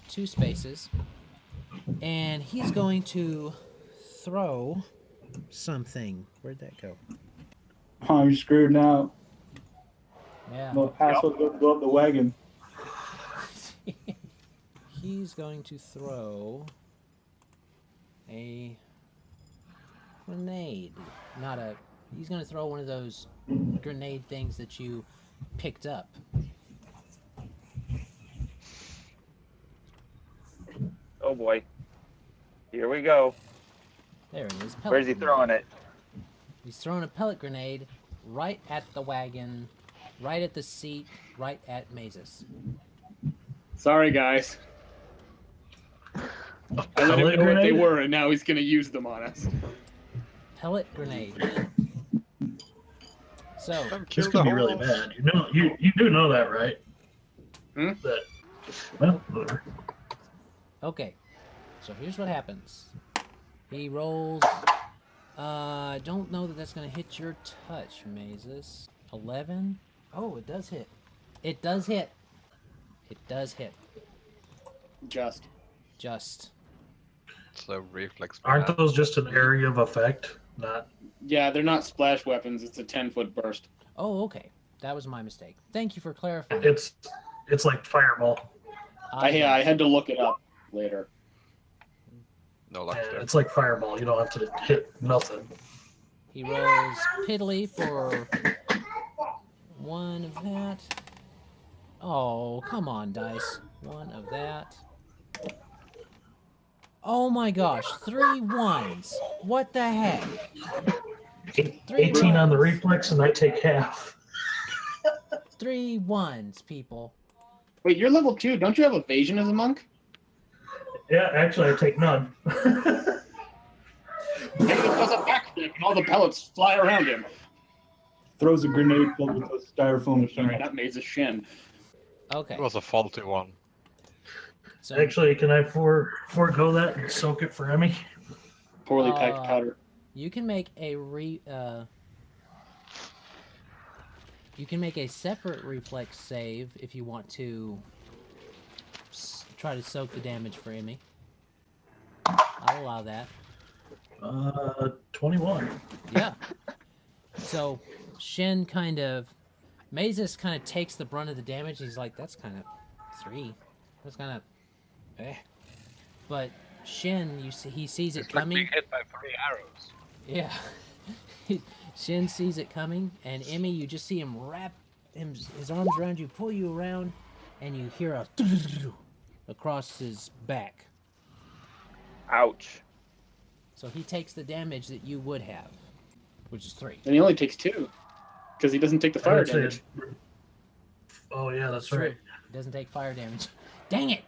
2 spaces, and he's going to throw something. Where'd that go? I'm screwed now. Yeah. No asshole go up the wagon. he's going to throw a grenade. He's going to throw one of those grenade things that you picked up. Oh boy. Here we go. There it is. Pellet Where's he grenade. throwing it? He's throwing a pellet grenade right at the wagon, right at the seat, right at Mazus. Sorry, guys. I let him know what they were, and now he's going to use them on us. Pellet grenade. So, This could be really bad. You do know that, right? Hmm? That. Well, whatever. okay. So here's what happens. He rolls. Don't know that that's going to hit your touch, Mazus. 11. Oh, it does hit. It does hit. It does hit. Just. So reflex. Aren't those just an area of effect? Not. Yeah, they're not splash weapons. It's a 10-foot burst. Oh, okay. That was my mistake. Thank you for clarifying. It's like fireball. I had to look it up later. No luck Yeah, there. it's like fireball. You don't have to hit nothing. He rolls piddly for 1 of that. Oh, come on, dice. 1 of that. Oh my gosh, 3 ones. What the heck? 18 on the reflex, and I take half. 3 ones, people. Wait, you're level 2. Don't you have evasion as a monk? Yeah, actually, I take none. He just does a backflip and all the pellets fly around him. Throws a grenade filled with a styrofoam Sorry, machine. that Mazus Shien. Okay. It was a faulty one. So, Actually, can I forego that and soak it for Emmy? Poorly packed powder. you can make a you can make a separate reflex save if you want to try to soak the damage for Emmy. I'll allow that. 21. Yeah. So, Shien Mazus kind of takes the brunt of the damage. He's like, that's kind of 3. That's kind of, But Shien, he sees it It's like coming. being hit by 3 arrows. Yeah. Shien sees it coming, and Emmy, you just see him wrap his arms around you, pull you around, and you hear a across his back. Ouch. So he takes the damage that you would have, which is 3. And he only takes 2. Because he doesn't take the fire damage. Oh, yeah, that's True. right. He doesn't take fire damage. Dang it!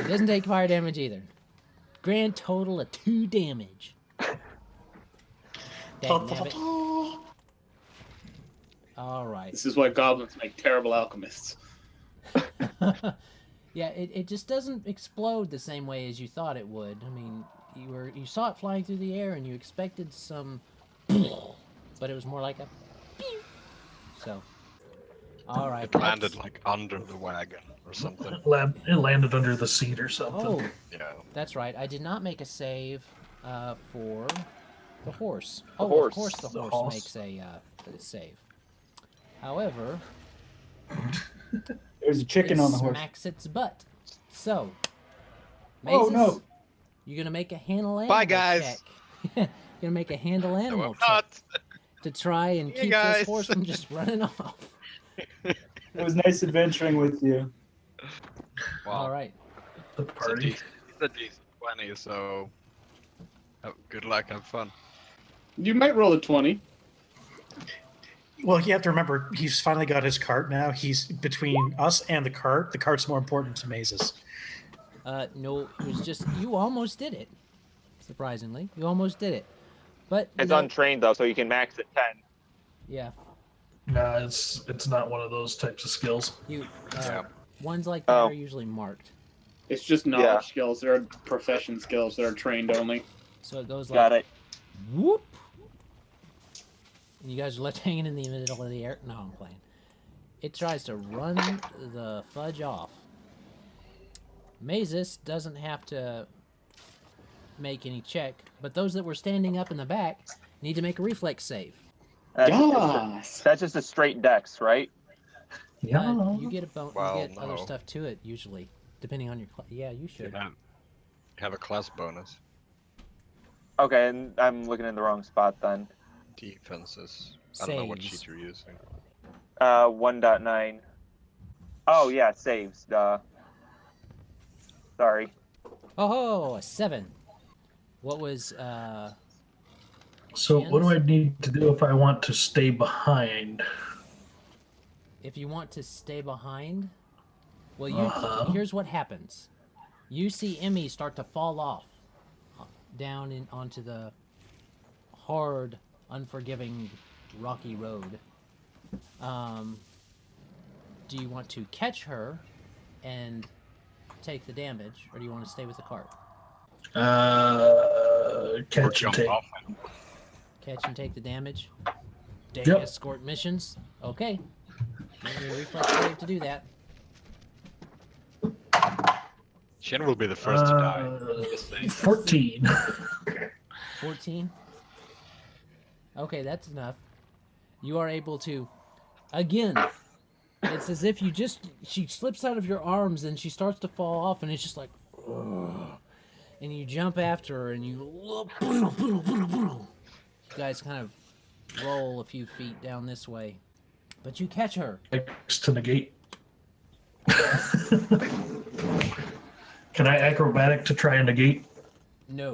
He doesn't take fire damage either. Grand total of 2 damage. Dagnabbit. All right. This is why goblins make terrible alchemists. Yeah, it just doesn't explode the same way as you thought it would. I mean, you saw it flying through the air and you expected some, but it was more like a. So, all right. It landed like under the wagon or something. It landed under the seat or something. Oh, Yeah. that's right. I did not make a save for the horse. The Of horse. course the horse horse. makes a save. However, There's a chicken on the horse. smacks its butt. So, Oh, Mazus, no. you're gonna make a handle animal Bye, guys. check. You're gonna make a handle No, animal I'm check not. to try and Yeah, keep guys. this horse from just running off. It was nice adventuring with you. Wow. All right. The It's a party. decent 20, so good luck, have fun. You might roll a 20. Well, you have to remember, he's finally got his cart now. He's between us and the cart. The cart's more important to Mazus. No, it was just you almost did it. Surprisingly, you almost did it. But It's no, untrained though, so you can max at 10. yeah, Nah, it's not one of those types of skills. you Yeah. ones like that Oh. are usually marked. It's just knowledge Yeah. skills. They're profession skills. They're trained only. So it goes like Got it. whoop, and you guys are left hanging in the middle of the air. No, I'm playing. It tries to run the fudge off. Mazus doesn't have to make any check, but those that were standing up in the back need to make a reflex save. Yes. That's just a straight dex, right? Yeah. You get a Well, you get other no. stuff to it usually, depending on your yeah, you You should. have a class bonus. Okay, and I'm looking in the wrong spot then. Defenses. I don't know what Saves. sheet you're using. 1.9. Oh yeah, saves. Duh. Sorry. Oh, a 7. What was So what do I need to do if I want to stay behind? if you want to stay behind? Well, here's what happens. You see Emmy start to fall off down onto the hard, unforgiving, rocky road. Do you want to catch her and take the damage, or do you want to stay with the cart? Catch and take. Catch and take the damage. Day Yep. escort missions. Okay. Give me a reflex save to do that. Shien will be the first to die. Just saying. 14. 14. Okay, that's enough. You are able to, again, it's as if she slips out of your arms and she starts to fall off, and it's just like, ugh. And you jump after her and you guys kind of roll a few feet down this way, but you catch her. Next to negate. Can I acrobatic to try and negate? No,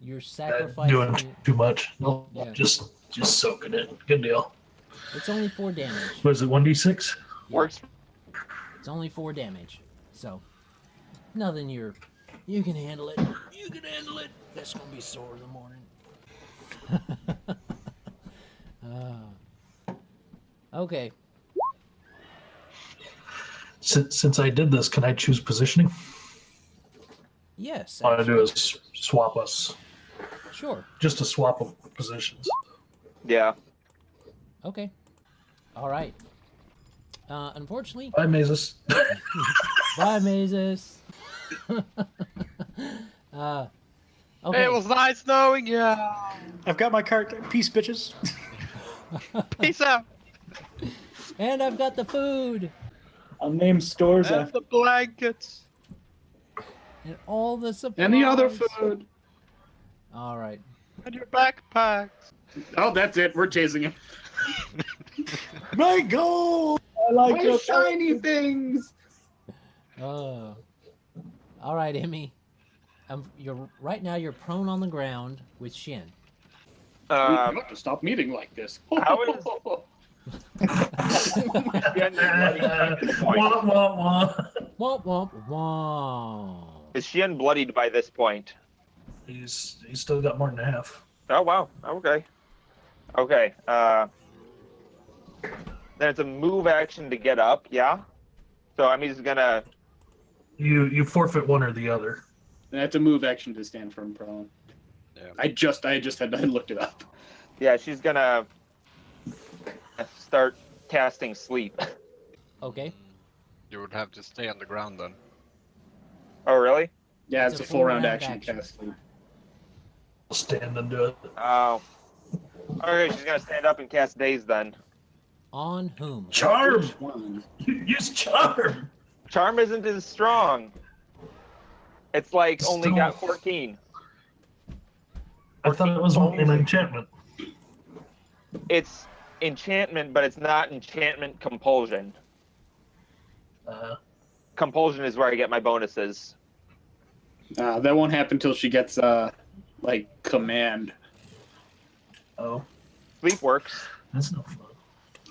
you're Doing sacrificing. too much. No, Yeah. just soaking it. Good deal. It's only 4 damage. What is it, 1d6? Works. It's only 4 damage, so nothing. You can handle it. You can handle it. That's gonna be sore in the morning. Okay. Since I did this, can I choose positioning? Yes. All I do is swap us. Sure. Just to swap of positions. Yeah. Okay. All right. Unfortunately, Bye, Mazus. bye, Mazus. Okay. It was nice knowing you. I've got my cart. Peace, bitches. Peace out. And I've got the food I'll name stores And after. the blankets. and all the supplies. Any other food? All right. And your backpacks. Oh, that's it. We're chasing him. My goal. I like My your shiny things. All right, Emmy. Right now. You're prone on the ground with Shien. We have to stop meeting like this. How is- Wah, wah, wah. Womp womp womp. Is Shien bloodied by this point? He's still got more than half. Oh wow. Okay. Okay. Then it's a move action to get up. Yeah. So I'm just gonna. You forfeit one or the other. That's a move action to stand firm prone. Yeah. I just had looked it up. Yeah, she's gonna start casting sleep. Okay. You would have to stay on the ground then. Oh really? Yeah, It's it's a a full round full-round action action. cast. I'll stand and do it. Oh. Okay, she's gonna stand up and cast Daze then. On whom? Charm! Which one? Use charm! Charm isn't as strong. It's like only got 14. I thought it was only an enchantment. It's enchantment, but it's not enchantment compulsion. Compulsion is where I get my bonuses. That won't happen until she gets like command Oh, Sleep works. that's no fun.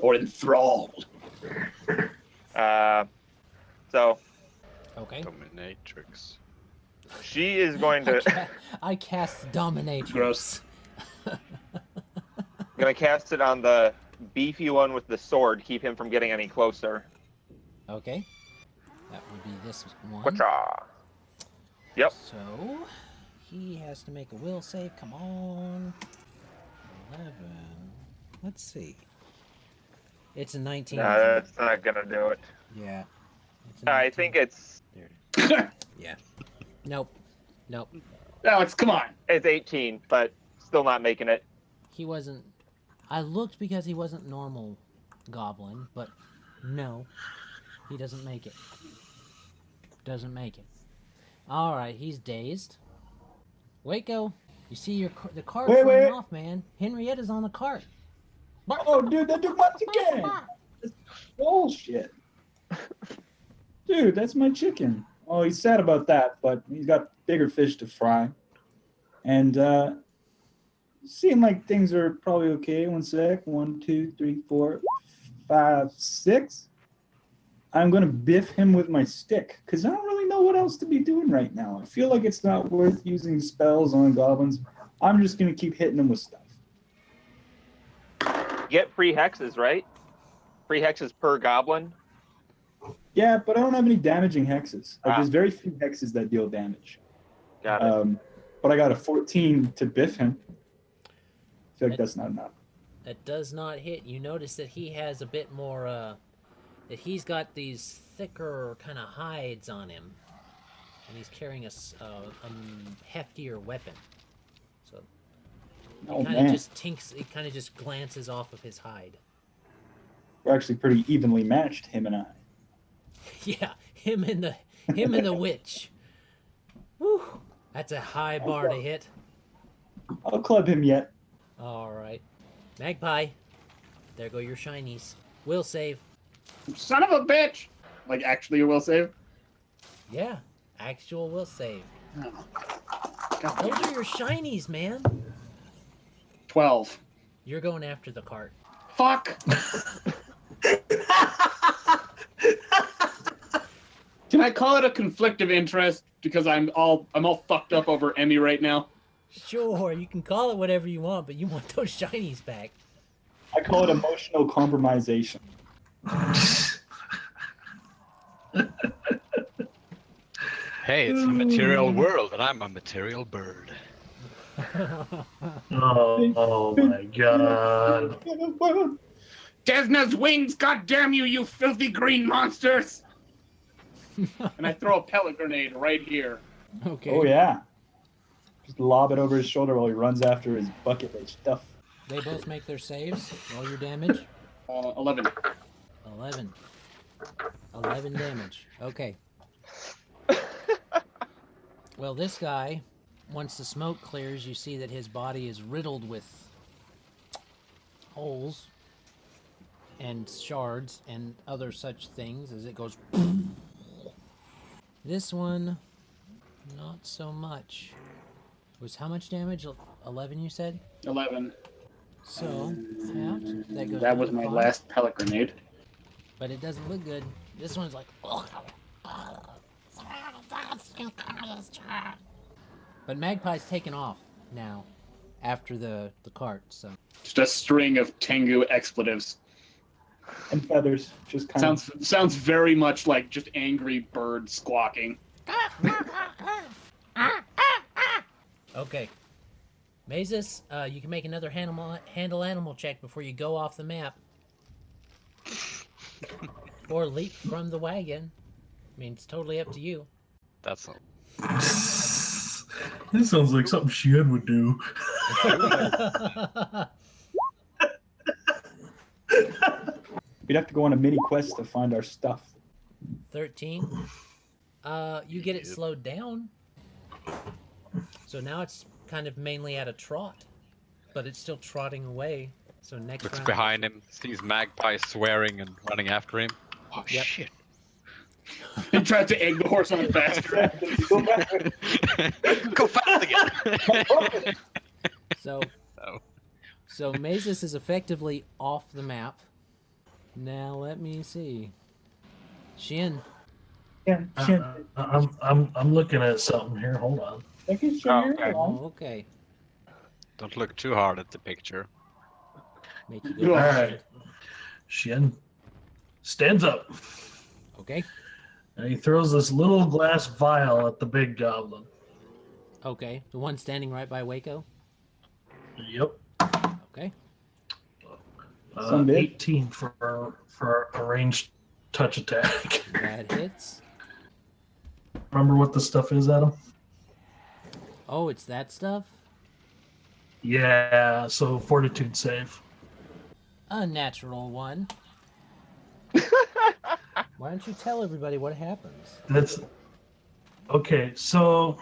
or enthralled. So Okay. Dominatrix. she is going to I cast Dominatrix. Gross. gonna cast it on the beefy one with the sword, keep him from getting any closer. Okay. That would be this one. Quatra. Yep. So he has to make a will save. Come on. 11. Let's see. It's a 19. No, that's not gonna do it. Yeah. It's a I 19. think it's Yeah. Nope. Nope. Alex, come on. it's 18, but still not making it. He wasn't. I looked because he wasn't normal goblin, but no. He doesn't make it. Doesn't make it. All right, he's dazed. Wayko, you see the cart's running off, man. Henrietta's on the cart. Oh, dude, that took my chicken. That's bullshit. Dude, that's my chicken. Oh, he's sad about that, but he's got bigger fish to fry. And seem like things are probably okay. One sec. 1, 2, 3, 4, 5, 6. I'm gonna biff him with my stick because I don't really know what else to be doing right now. I feel like it's not worth using spells on goblins. I'm just gonna keep hitting them with stuff. You get free hexes, right? Free hexes per goblin. Yeah, but I don't have any damaging hexes. Like, there's very few hexes that deal damage. Got it. But I got a 14 to biff him. I feel like that's not enough. That does not hit. You notice that he has a bit more, that he's got these thicker kind of hides on him. And he's carrying a heftier weapon. So it kind of just it kind of just glances off of his hide. We're actually pretty evenly matched, him and I. Yeah, him and the witch. Whew, that's a high bar to hit. I'll club him yet. All right, Magpie. There go your shinies. Will save. Son of a bitch! Like, actually a will save? Yeah, actual will save. Oh. Those are your shinies, man. 12. You're going after the cart. Fuck! Can I call it a conflict of interest because I'm all fucked up over Emmy right now? Sure, you can call it whatever you want, but you want those shinies back. I call it emotional compromisation. Hey, it's a material world, and I'm a material bird. Oh my god. Desna's wings, goddamn you, you filthy green monsters! And I throw a pellet grenade right here. Okay. Oh, yeah. Just lob it over his shoulder while he runs after his bucket of stuff. They both make their saves. Roll your damage. 11. 11. 11 damage. Okay. Well, this guy, once the smoke clears, you see that his body is riddled with holes and shards and other such things as it goes. This one, not so much. Was how much damage? 11, you said? 11. So, halved. That goes That down was to my 5. last pellet grenade. But it doesn't look good. This one's like, but Magpie's taken off now after the cart, so. Just a string of Tengu expletives. And feathers. Just kind of. Sounds very much like just angry birds squawking. Okay. Mazus, you can make another handle animal check before you go off the map. Or leap from the wagon. I mean, it's totally up to you. That's not... This sounds like something Shien would do. We'd have to go on a mini quest to find our stuff. 13. You get it slowed down. So now it's kind of mainly at a trot. But it's still trotting away. So next Looks round... behind him, sees Magpie swearing and running after him. Oh, Yep. shit. He tried to egg the horse on faster. Go fast again! So Mazus is effectively off the map. Now let me see. Shien. Yeah, I'm looking at something here. Hold on. Okay. Oh, okay. Don't look too hard at the picture. Make you go. All right. Shien stands up. Okay. And he throws this little glass vial at the big goblin. Okay. The one standing right by Wayko. Yep. Okay. 18 for a ranged touch attack. That hits. Remember what the stuff is, Adam? Oh, it's that stuff? Yeah, so fortitude save. A natural one. Why don't you tell everybody what happens? Okay, so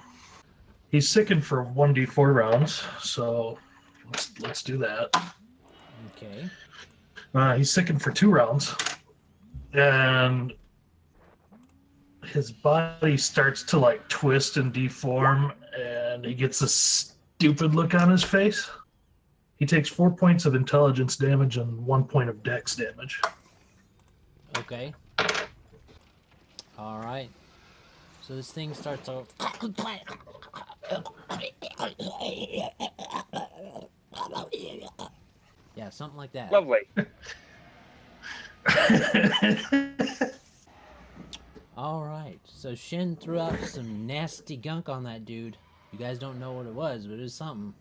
he's sickened for 1d4 rounds, so let's do that. Okay. He's sickened for 2 rounds, and his body starts to like twist and deform, and he gets a stupid look on his face. He takes 4 points of intelligence damage and 1 point of dex damage. Okay. All right. So this thing starts off. Yeah, something like that. Lovely. All right. So Shien threw out some nasty gunk on that dude. You guys don't know what it was, but it was something.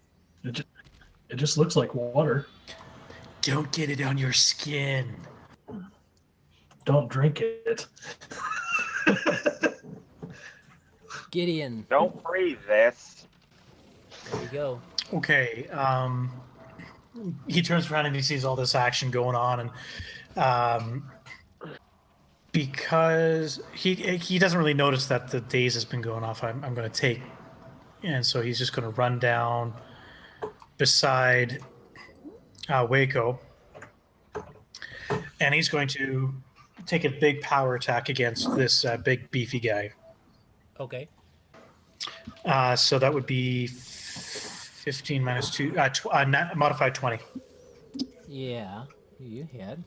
It just looks like water. Don't get it on your skin. Don't drink it. Gideon. Don't breathe this. There you go. Okay. He turns around and he sees all this action going on, and because he doesn't really notice that the daze has been going off, I'm going to take, and so he's just going to run down beside Wayko, and he's going to take a big power attack against this big beefy guy. Okay. So that would be 15 minus 2, modified 20. Yeah, you had.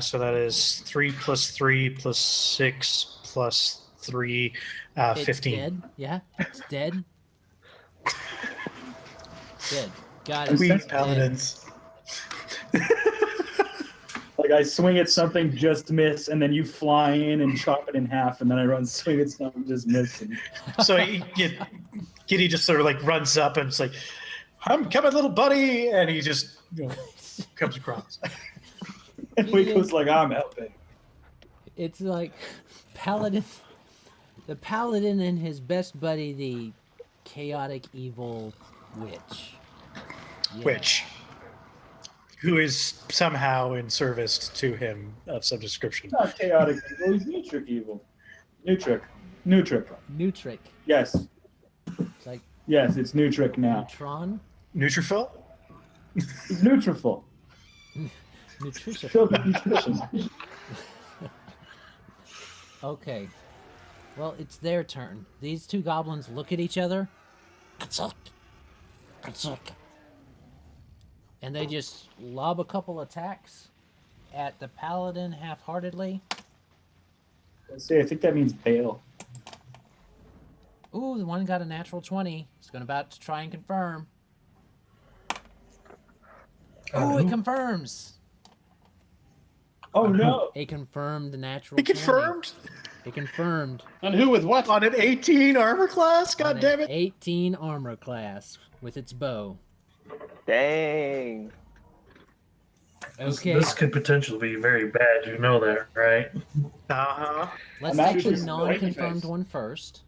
So that is 3 plus 3 plus 6 plus 3, It's 15. dead. Yeah, it's dead. Dead. Got it. We It's dead. Paladins. Like I swing at something, just miss, and then you fly in and chop it in half, and then I run swing at something, just miss. And... So Giddy just sort of like runs up and it's like, "I'm coming, little buddy," and he just comes across. And Waco's like, I'm helping. It's like Paladin. The Paladin and his best buddy, the chaotic evil witch. Yeah. Witch. Who is somehow in service to him of some description. Not chaotic evil, he's Nutric evil. Nutric. Nutric. Yes. It's like Yes, it's Nutric now. Neutron. Neutrophil? He's Nutriful. Nutrition. Filled with nutrition. Okay. Well, it's their turn. These two goblins look at each other. And they just lob a couple attacks at the Paladin half-heartedly. Let's see, I think that means bail. Ooh, the one got a natural 20. He's going about to try and confirm. Oh, it confirms. Oh no! It confirmed the natural He 20. confirmed? It confirmed. And who with what? On an 18 armor class? On God an damn it. 18 armor class with its bow. Dang. Okay. This could potentially be very bad. You know that, right? Uh-huh. Let's I'm take actually the non-confirmed face. one first.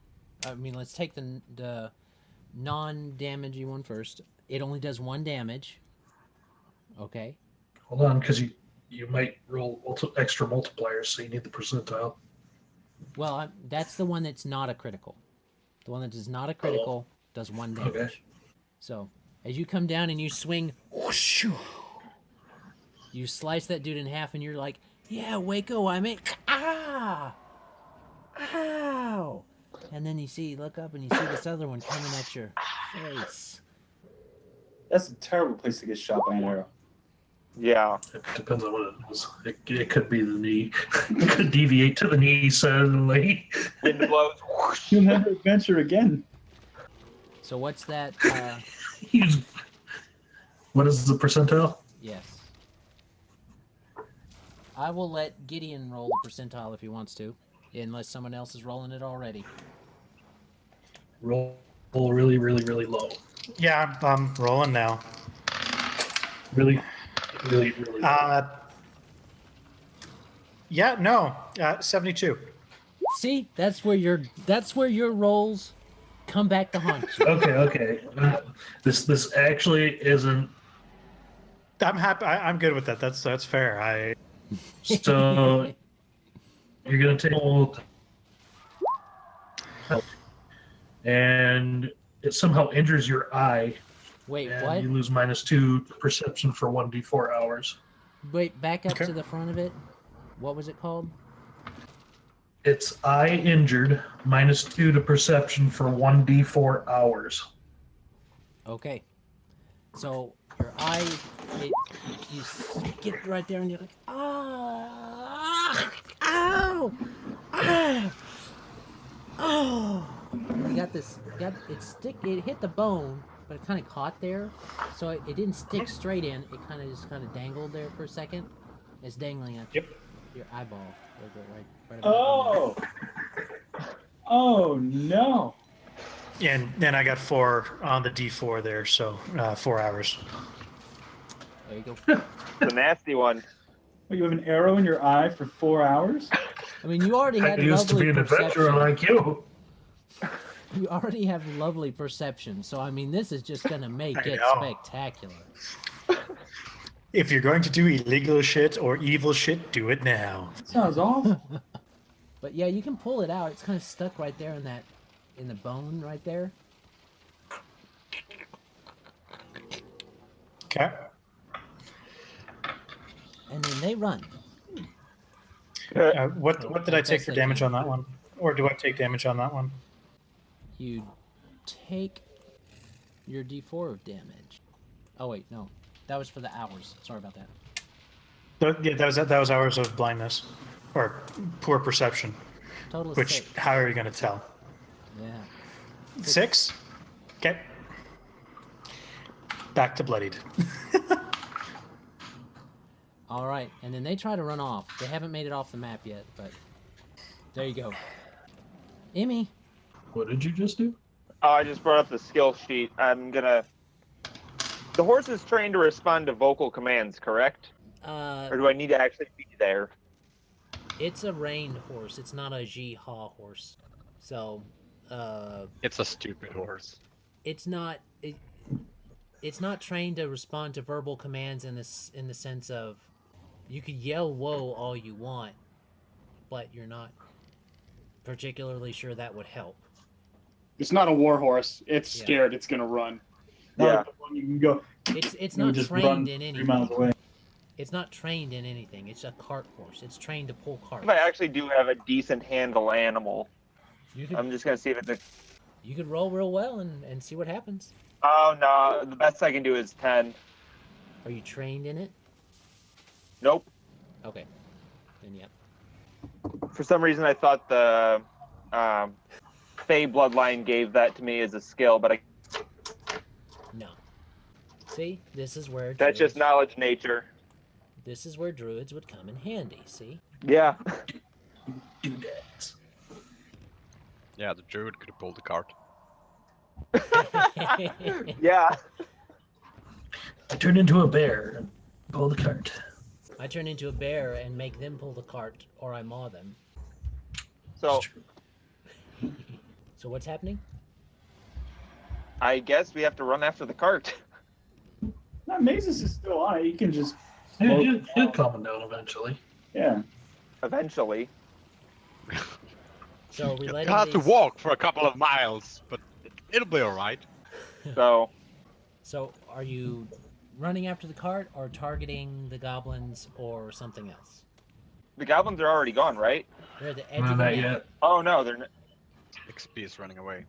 I mean, let's take the non-damagey one first. It only does 1 damage. Okay. Hold on, because you might roll extra multipliers, so you need the percentile. Well, that's the one that's not a critical. The one that is not a critical does 1 damage. Okay. So, as you come down and you swing, whoosh, you slice that dude in half, and you're like, "Yeah, Wayko, I mean, ah, ow!" And then you look up, and you see this other one coming at your face. That's a terrible place to get shot by an arrow. Yeah. It depends on what it is. It could be the knee. It could deviate to the knee suddenly. Wind blows. You'll never adventure again. So what's that? What is the percentile? Yes. I will let Gideon roll the percentile if he wants to, unless someone else is rolling it already. Roll really, really, really low. Yeah, I'm rolling now. Really, really, really low. Yeah, no. 72. See, that's where your rolls come back to haunt you. Okay. This actually isn't. I'm happy. I'm good with that. That's fair. So You're going to take hold, and it somehow injures your eye, Wait, and what? you lose -2 perception for 1d4 hours. Wait, back up Okay. to the front of it. What was it called? It's eye injured, -2 to perception for 1d4 hours. Okay. So your eye, you get right there and you're like, ah, ow, ah, oh. You got this. It hit the bone, but it kind of caught there, so it didn't stick straight in. It kind of just dangled there for a second. It's dangling at your eyeball, right about Oh no! And then I got 4 on the D4 there, so 4 hours. there you go. The nasty one. Well, you have an arrow in your eye for 4 hours? I mean, you already I had used to lovely be an adventurer perception. like you. You already have lovely perception, so I mean, this is just gonna make I it know. spectacular. If you're going to do illegal shit or evil shit, do it now. Sounds awful. But yeah, you can pull it out. It's kind of stuck right there in the bone right there. Okay. And then they run. What did I take Best for they damage can. on that one? Or do I take damage on that one? You take your D4 of damage. Oh wait, no, that was for the hours. Sorry about that. Yeah, that was hours of blindness or poor perception. Total is Which 6. how are you going to tell? Yeah. 6. Okay. Back to bloodied. All right, and then they try to run off. They haven't made it off the map yet, but there you go. Emmy. What did you just do? Oh, I just brought up the skill sheet. I'm gonna. The horse is trained to respond to vocal commands, correct? Or do I need to actually be there? It's a reined horse. It's not a Ji-Ha horse. So, It's a stupid horse. it's not trained to respond to verbal commands in the sense of you could yell "whoa" all you want, but you're not particularly sure that would help. It's not a war horse. It's Yeah. scared. It's gonna run. Not Yeah. like the one you can go. It's you not just trained run in 3 anything. miles away. It's not trained in anything. It's a cart horse. It's trained to pull carts. If I actually do have a decent handle animal, You could I'm just gonna see if it's a. you could roll real well and see what happens. Oh no, the best I can do is 10. Are you trained in it? Nope. Okay. Then yeah. For some reason, I thought the Fey bloodline gave that to me as a skill, but No. See, this is where that's just druids- knowledge nature. This is where druids would come in handy. See. Yeah. Doodads. Yeah, the druid could have pulled the cart. Yeah. I turned into a bear and pulled the cart. I turn into a bear and make them pull the cart, or I maw them. So It's true. So what's happening? I guess we have to run after the cart. No, Mazus is still on it. You can just. Yeah, he'll calm down eventually. Yeah. Eventually. So we You'll let have to walk for a couple of miles, but it'll be alright. So So are you running after the cart, or targeting the goblins, or something else? the goblins are already gone, right? They're at the edge No, of the not map. yet. Oh no, they're. XP is running away.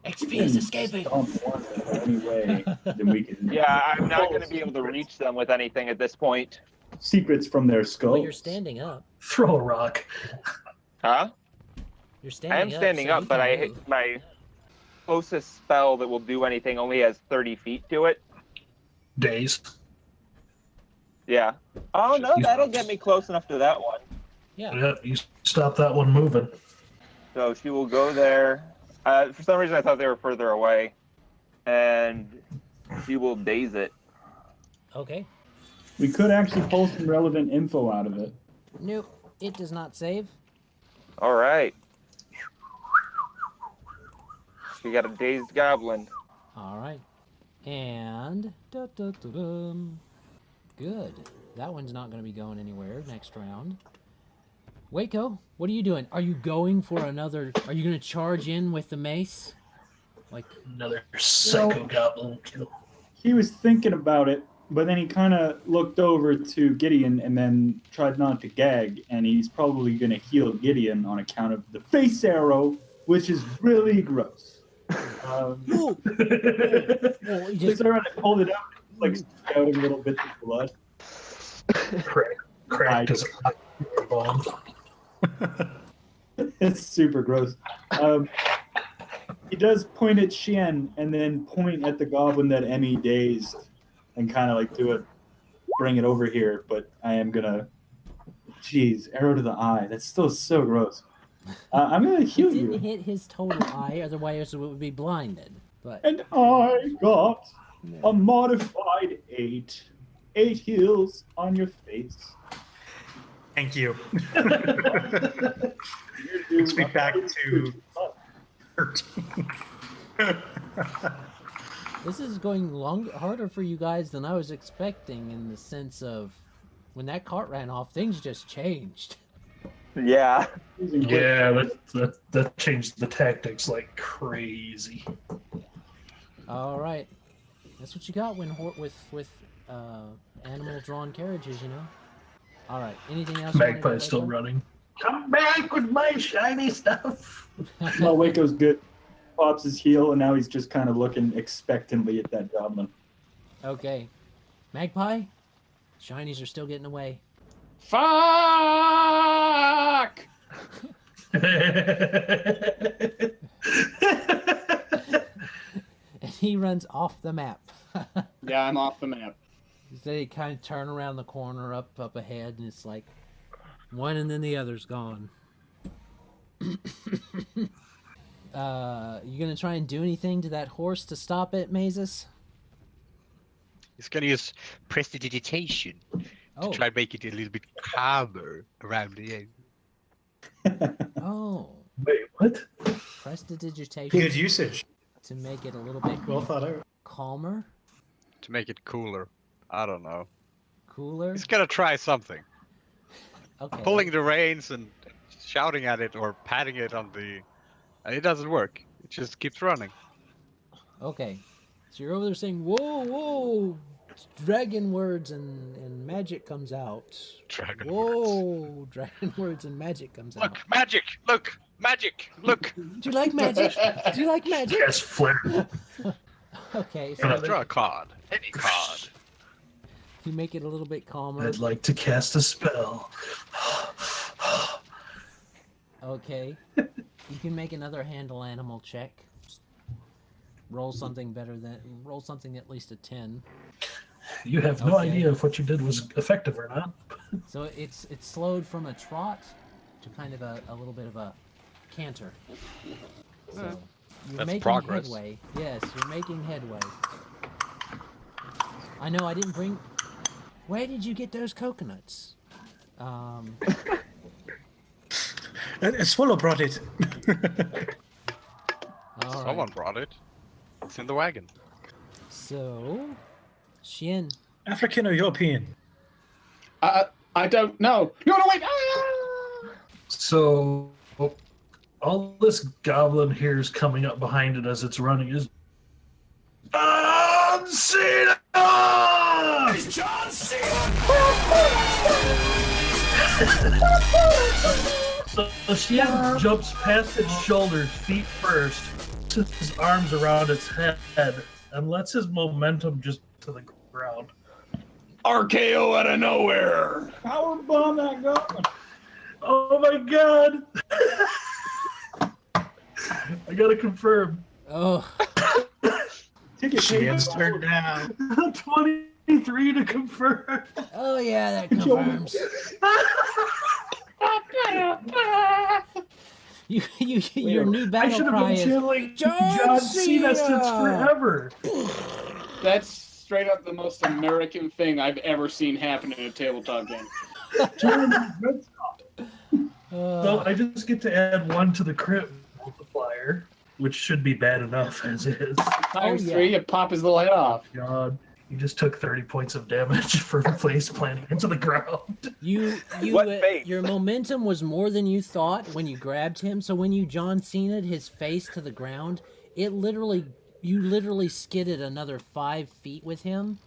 XP is escaping. Stomp one anyway, then we can. Yeah, I'm not going to be able to reach them with anything at this point. Secrets from their skulls. Well, you're standing up. Throw a rock. Huh? You're I standing am up. standing so up, you but can I move. my closest spell that will do anything only has 30 feet to it. Days. Yeah. Oh no, He's- that'll get me close enough to that one. Yeah. Yep, you stop that one moving. So she will go there. For some reason, I thought they were further away, and she will daze it. Okay. We could actually pull some relevant info out of it. Nope. It does not save. All right. We got a dazed goblin. All right. And good. That one's not going to be going anywhere next round. Wayko, what are you doing? Are you going for another? Are you going to charge in with the mace? Like Another psycho goblin kill. He was thinking about it, but then he kind of looked over to Gideon and then tried not to gag, and he's probably going to heal Gideon on account of the face arrow, which is really gross. oh, he Just just around and pulled it out, like spouting little bits of blood. Cracked his bomb. It's super gross. He does point at Shien and then point at the goblin that Emmy dazed and kind of like bring it over here, but I am gonna, jeez, arrow to the eye. That's still so gross. I'm gonna he heal didn't you. hit his total eye, otherwise it would be blinded. But And I got a modified 8. 8 heals on your face. Thank you. You're Takes me back to 13. this is going harder for you guys than I was expecting, in the sense of when that cart ran off, things just changed. Yeah. Yeah, that changed the tactics like crazy. All right, that's what you got when with animal drawn carriages, you know. All right, anything else? you wanna do, Magpie's still Wayko? running. Come back with my shiny stuff. Well, Waco's good. Pops his heel, and now he's just kind of looking expectantly at that goblin. Okay, Magpie, shinies are still getting away. Fuck! And he runs off the map. Yeah, I'm off the map. They kind of turn around the corner up ahead, and it's like one and then the other's gone. You gonna try and do anything to that horse to stop it, Mazus? He's gonna use prestidigitation to Oh, try and make it a little bit calmer around the end. oh, Wait, what? prestidigitation Good usage. to make it a little bit Well thought out. calmer, To make it cooler. I don't know. cooler. He's gonna try something. Okay. Pulling the reins and shouting at it or patting it on the... It doesn't work. It just keeps running. Okay. So you're over there saying, "Whoa, whoa!" Dragon words and magic comes out. Dragon words. Whoa! Dragon words and magic comes out. Look, magic! Look! Magic! Look! Do you like magic? Do you like magic? Yes, flare. Okay, Gonna so draw a card. Any card. you make it a little bit calmer. I'd like to cast a spell. Okay. You can make another handle animal check. Roll something at least a 10. You have no Okay. idea if what you did was effective or not. So it's slowed from a trot to kind of a little bit of a canter. So you're That's making progress. headway. Yes, you're making headway. I know I didn't bring. Where did you get those coconuts? Swallow brought it. All Someone right. brought it. It's in the wagon. So, Shien. African or European? I don't know. No, wait! Ah! So, all this goblin here is coming up behind it as it's running is John Cena! It's John Cena! So she jumps past its shoulders, feet first, puts his arms around its head, and lets his momentum just to the ground. RKO out of nowhere! Power bomb that goblin. Oh my god! I gotta confirm. Oh, Shien's turned down. 23 to confirm. oh yeah, that confirms. Your new I battle should have cry been is channeling John John Cena since Cena! forever. That's straight up the most American thing I've ever seen happen in a tabletop game. So I just get to add 1 to the crit multiplier, which should be bad enough as is. Times yeah. 3, you pop his little head off. God. You just took 30 points of damage for face planting into the ground. Your momentum was more than you thought when you grabbed him. So when you John Cena'd his face to the ground, you literally skidded another 5 feet with him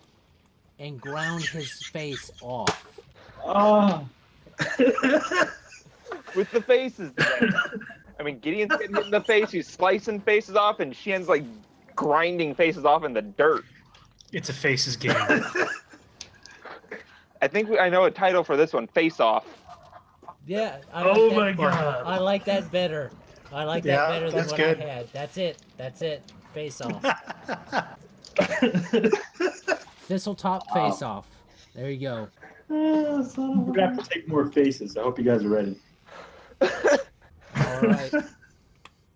and ground his face off. Oh. With the faces. I mean, Gideon's getting hit in the face. He's slicing faces off, and Shien's like grinding faces off in the dirt. It's a faces game. I think I know a title for this one: Face Off. Yeah. My god! I like that better. I like that better than what good. I had. That's it. Face off. Thistletop face off. There you go. We're gonna have to take more faces. I hope you guys are ready. All right.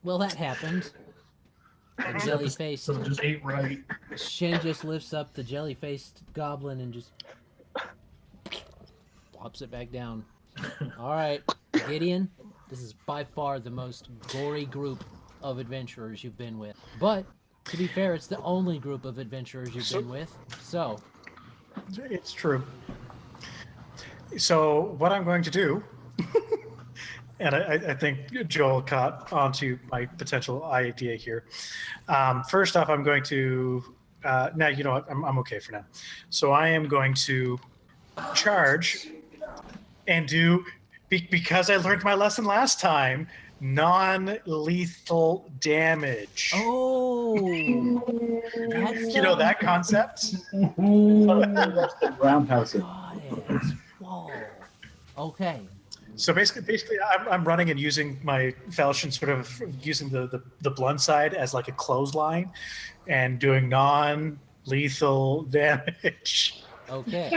Well, that happened. The jelly-faced. So just ate right. Shien just lifts up the jelly-faced goblin and just plops it back down. All right, Gideon. This is by far the most gory group of adventurers you've been with. But to be fair, it's the only group of adventurers you've been with. So It's true. So what I'm going to do, and I think Joel caught onto my potential idea here. First off, I'm going to, now you know what, I'm okay for now. So I am going to charge and do, because I learned my lesson last time, non-lethal damage. Oh, that's You know that concept? Roundhouse it. got it. Whoa. Okay. So basically, I'm running and using my falchion, sort of using the blunt side as like a clothesline, and doing non-lethal damage. Okay.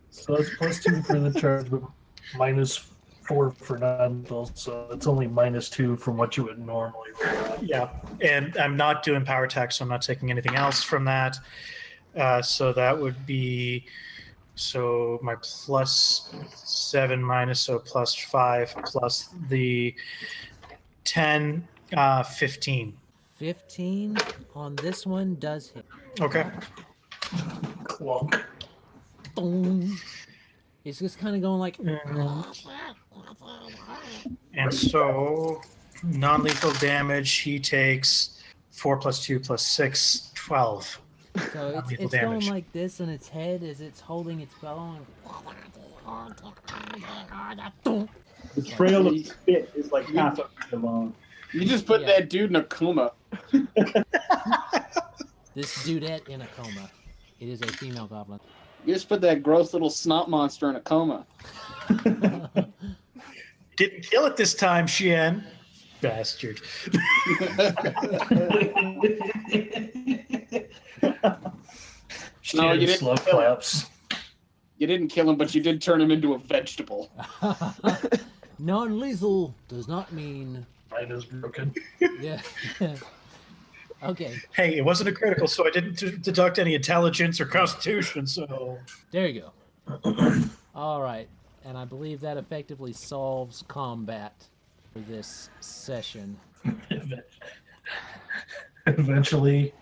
So it's +2 for the charge, but -4 for non-lethal, so it's only -2 from what you would normally roll. Yeah, and I'm not doing power attack, so I'm not taking anything else from that. So that would be, so my +7 minus, so +5 plus the 10, 15. 15 on this one does hit. Okay. Clunk. Boom. It's just kind of going like. And so non-lethal damage, he takes 4 plus 2 plus 6, 12. So Non-lethal it's damage. going like this in its head as it's holding its bow. The trail of spit is like half a feet long. You just put Yeah. that dude in a coma. This dudette in a coma. It is a female goblin. You just put that gross little snot monster in a coma. Didn't kill it this time, Shien. Bastard. No, you didn't Slow kill him. claps. You didn't kill him, but you did turn him into a vegetable. Non-lethal does not mean. Mine is broken. Yeah. Okay. Hey, it wasn't a critical, so I didn't deduct any intelligence or constitution, so... There you go. All right. And I believe that effectively solves combat for this session. Eventually,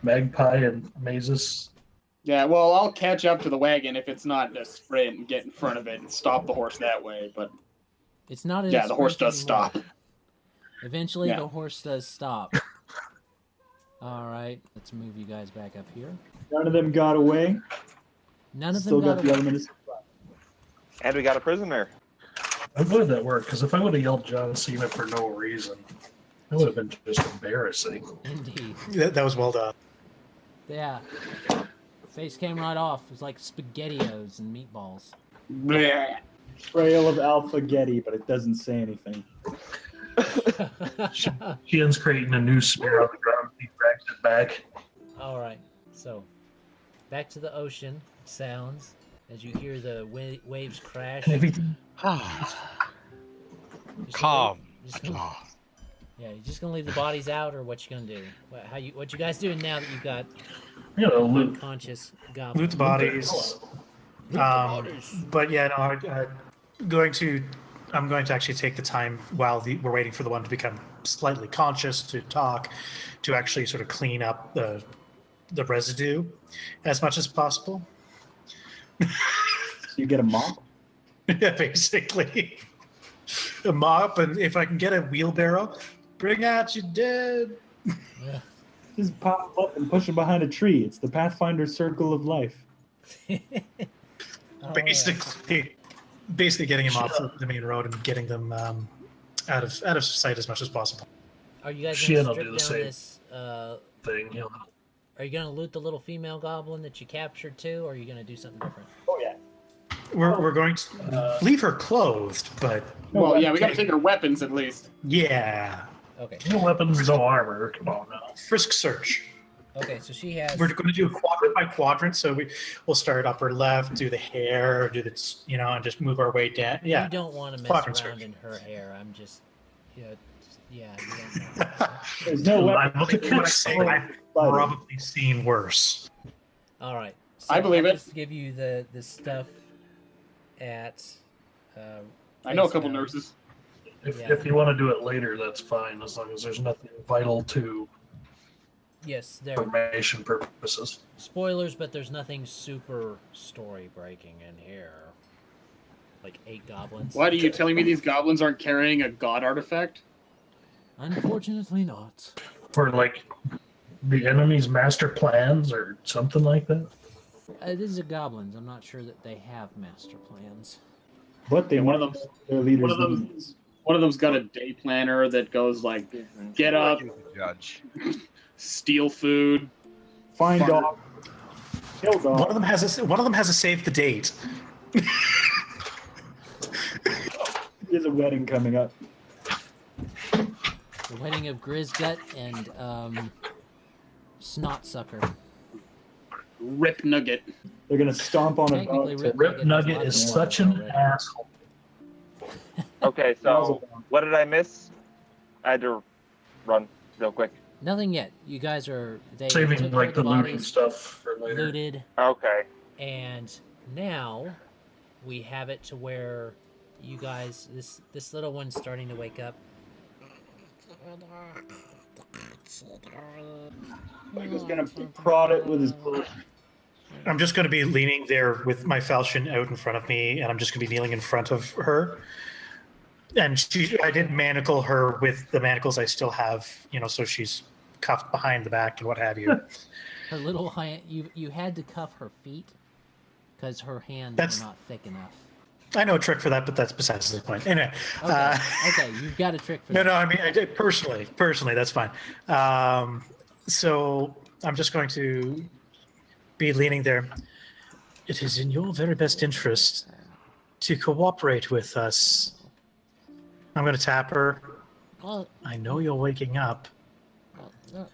Magpie and Mazus. Yeah, well, I'll catch up to the wagon if it's not a sprint and get in front of it and stop the horse that way. But It's not. yeah, the horse does anymore. stop. Eventually, Yeah. the horse does stop. All right, let's move you guys back up here. None of them got away. None of Still them got got the away. element of surprise. And we got a prisoner. I'm glad that worked, because if I would have yelled John Cena for no reason, it would have been just embarrassing. Indeed. That was well done. Yeah. Face came right off. It was like SpaghettiOs and meatballs. Bleh. Trail of Alpha-Getty, but it doesn't say anything. Shien's creating a new smear on the ground. He drags it back. All right. So, back to the ocean sounds as you hear the waves crash. Everything. Just Calm. just At gonna- last. Yeah, you just gonna leave the bodies out, or what you gonna do? What you guys doing now that you've got You know, loot. unconscious goblins? Loot the bodies. But yeah, no, I'm going to actually take the time while we're waiting for the one to become slightly conscious to talk, to actually sort of clean up the the residue as much as possible. So you get a mop? Yeah, basically. A mop, and if I can get a wheelbarrow, bring out your dead. Yeah. Just pop up and push it behind a tree. It's the Pathfinder circle of life. All right. Basically getting him off the main road and getting them out of sight as much as possible. Are you guys Shien going to will strip do down the same. this? Thing, you know. Are you going to loot the little female goblin that you captured too, or are you going to do something different? Oh yeah. We're going to leave her clothed, but Well, yeah, we got to take her weapons at least. yeah, Okay. No weapons, no armor. Come on now. frisk search. Okay, so she has. We're going to do quadrant by quadrant, so we'll start upper left, do the hair, do the and just move our way down. Yeah, You don't want to mess Quadrant around search. in her hair. I'm just. Yeah. You don't know. There's no I'm weapon. looking When I at say Colin. I've probably seen worse. All right. So I believe I'll it. Just give you the stuff at. I know a face couple value. nurses. If you want to do it later, that's fine, as long as there's nothing vital to Yes, there. information purposes. Spoilers, but there's nothing super story breaking in here. Like 8 goblins. What are you telling me? These goblins aren't carrying a god artifact? Unfortunately, not. Or like the enemy's master plans or something like that. These are goblins. I'm not sure that they have master plans. But they One of want them- their leaders. one of them- needs. One of them's got a day planner that goes like, get up, Judge. steal food. Find Fart. dog. Kill dog. One of them has a save the date. There's a wedding coming up. The wedding of Grizzgut and Snotsucker. Rip Nugget. They're gonna stomp on a Technically, dog. Rip Nugget has is lots of such wives an already. asshole. Okay, so what did I miss? I had to run real quick. Nothing yet. You guys are they Saving took like care the of looting bodies, stuff for later. looted, Okay. and now we have it to where you guys this little one's starting to wake up. He's gonna prod it with his. I'm just going to be leaning there with my falchion out in front of me, and I'm just going to be kneeling in front of her. And I did manacle her with the manacles I still have, so she's cuffed behind the back and what have you. Her little hand, you had to cuff her feet because her hands That's- were not thick enough. I know a trick for that, but that's besides the point. Anyway. Okay, okay, you've got a trick for No, that. no, I mean, I did personally, that's fine. So I'm just going to be leaning there. It is in your very best interest to cooperate with us. I'm going to tap her. Oh, I know you're waking up. oh,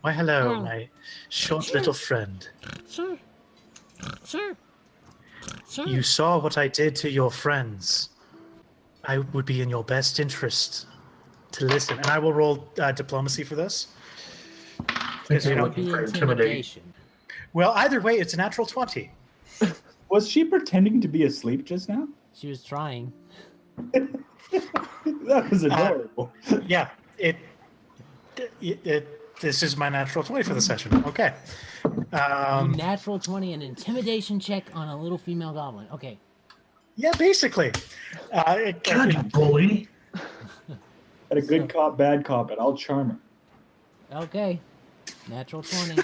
Why, hello, Oh. my short little friend. sure. Sure. Sure. You saw what I did to your friends. I would be in your best interest to listen. And I will roll diplomacy for this. Because That you're would be looking for intimidation. intimidation. Well, either way, it's a natural 20. Was she pretending to be asleep just now? She was trying. That was adorable. Yeah, this is my natural 20 for the session. Okay. Natural 20, an intimidation check on a little female goblin. Okay. Yeah, basically. God, you bully. Had a good cop, bad cop, and I'll charm her. Okay. Natural 20.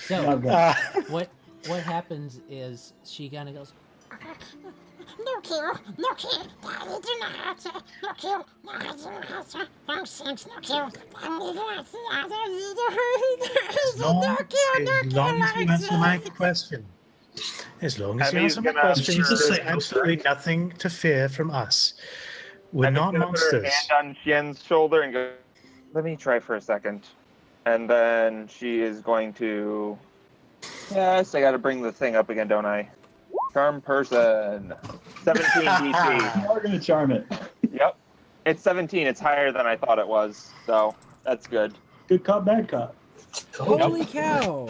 So, Not bad. what happens is she kind of goes, No kill. No kill. I do not have to. No kill. No, I do not have to. Nonsense. No kill. I need not to. I don't need As to. long, No kill. No as long as you answer my kill. question. As long as you Emmy's answer my gonna- question, She's there's saying, absolutely nothing to fear from us. We're I'm not gonna put her monsters. hand on Shien's shoulder and go, let me try for a second. And then she is going to... Yes, I gotta bring the thing up again, don't I? Charm person. 17 DC. We're gonna charm it. Yep. It's 17. It's higher than I thought it was. So, that's good. Good cop, bad cop. holy cow!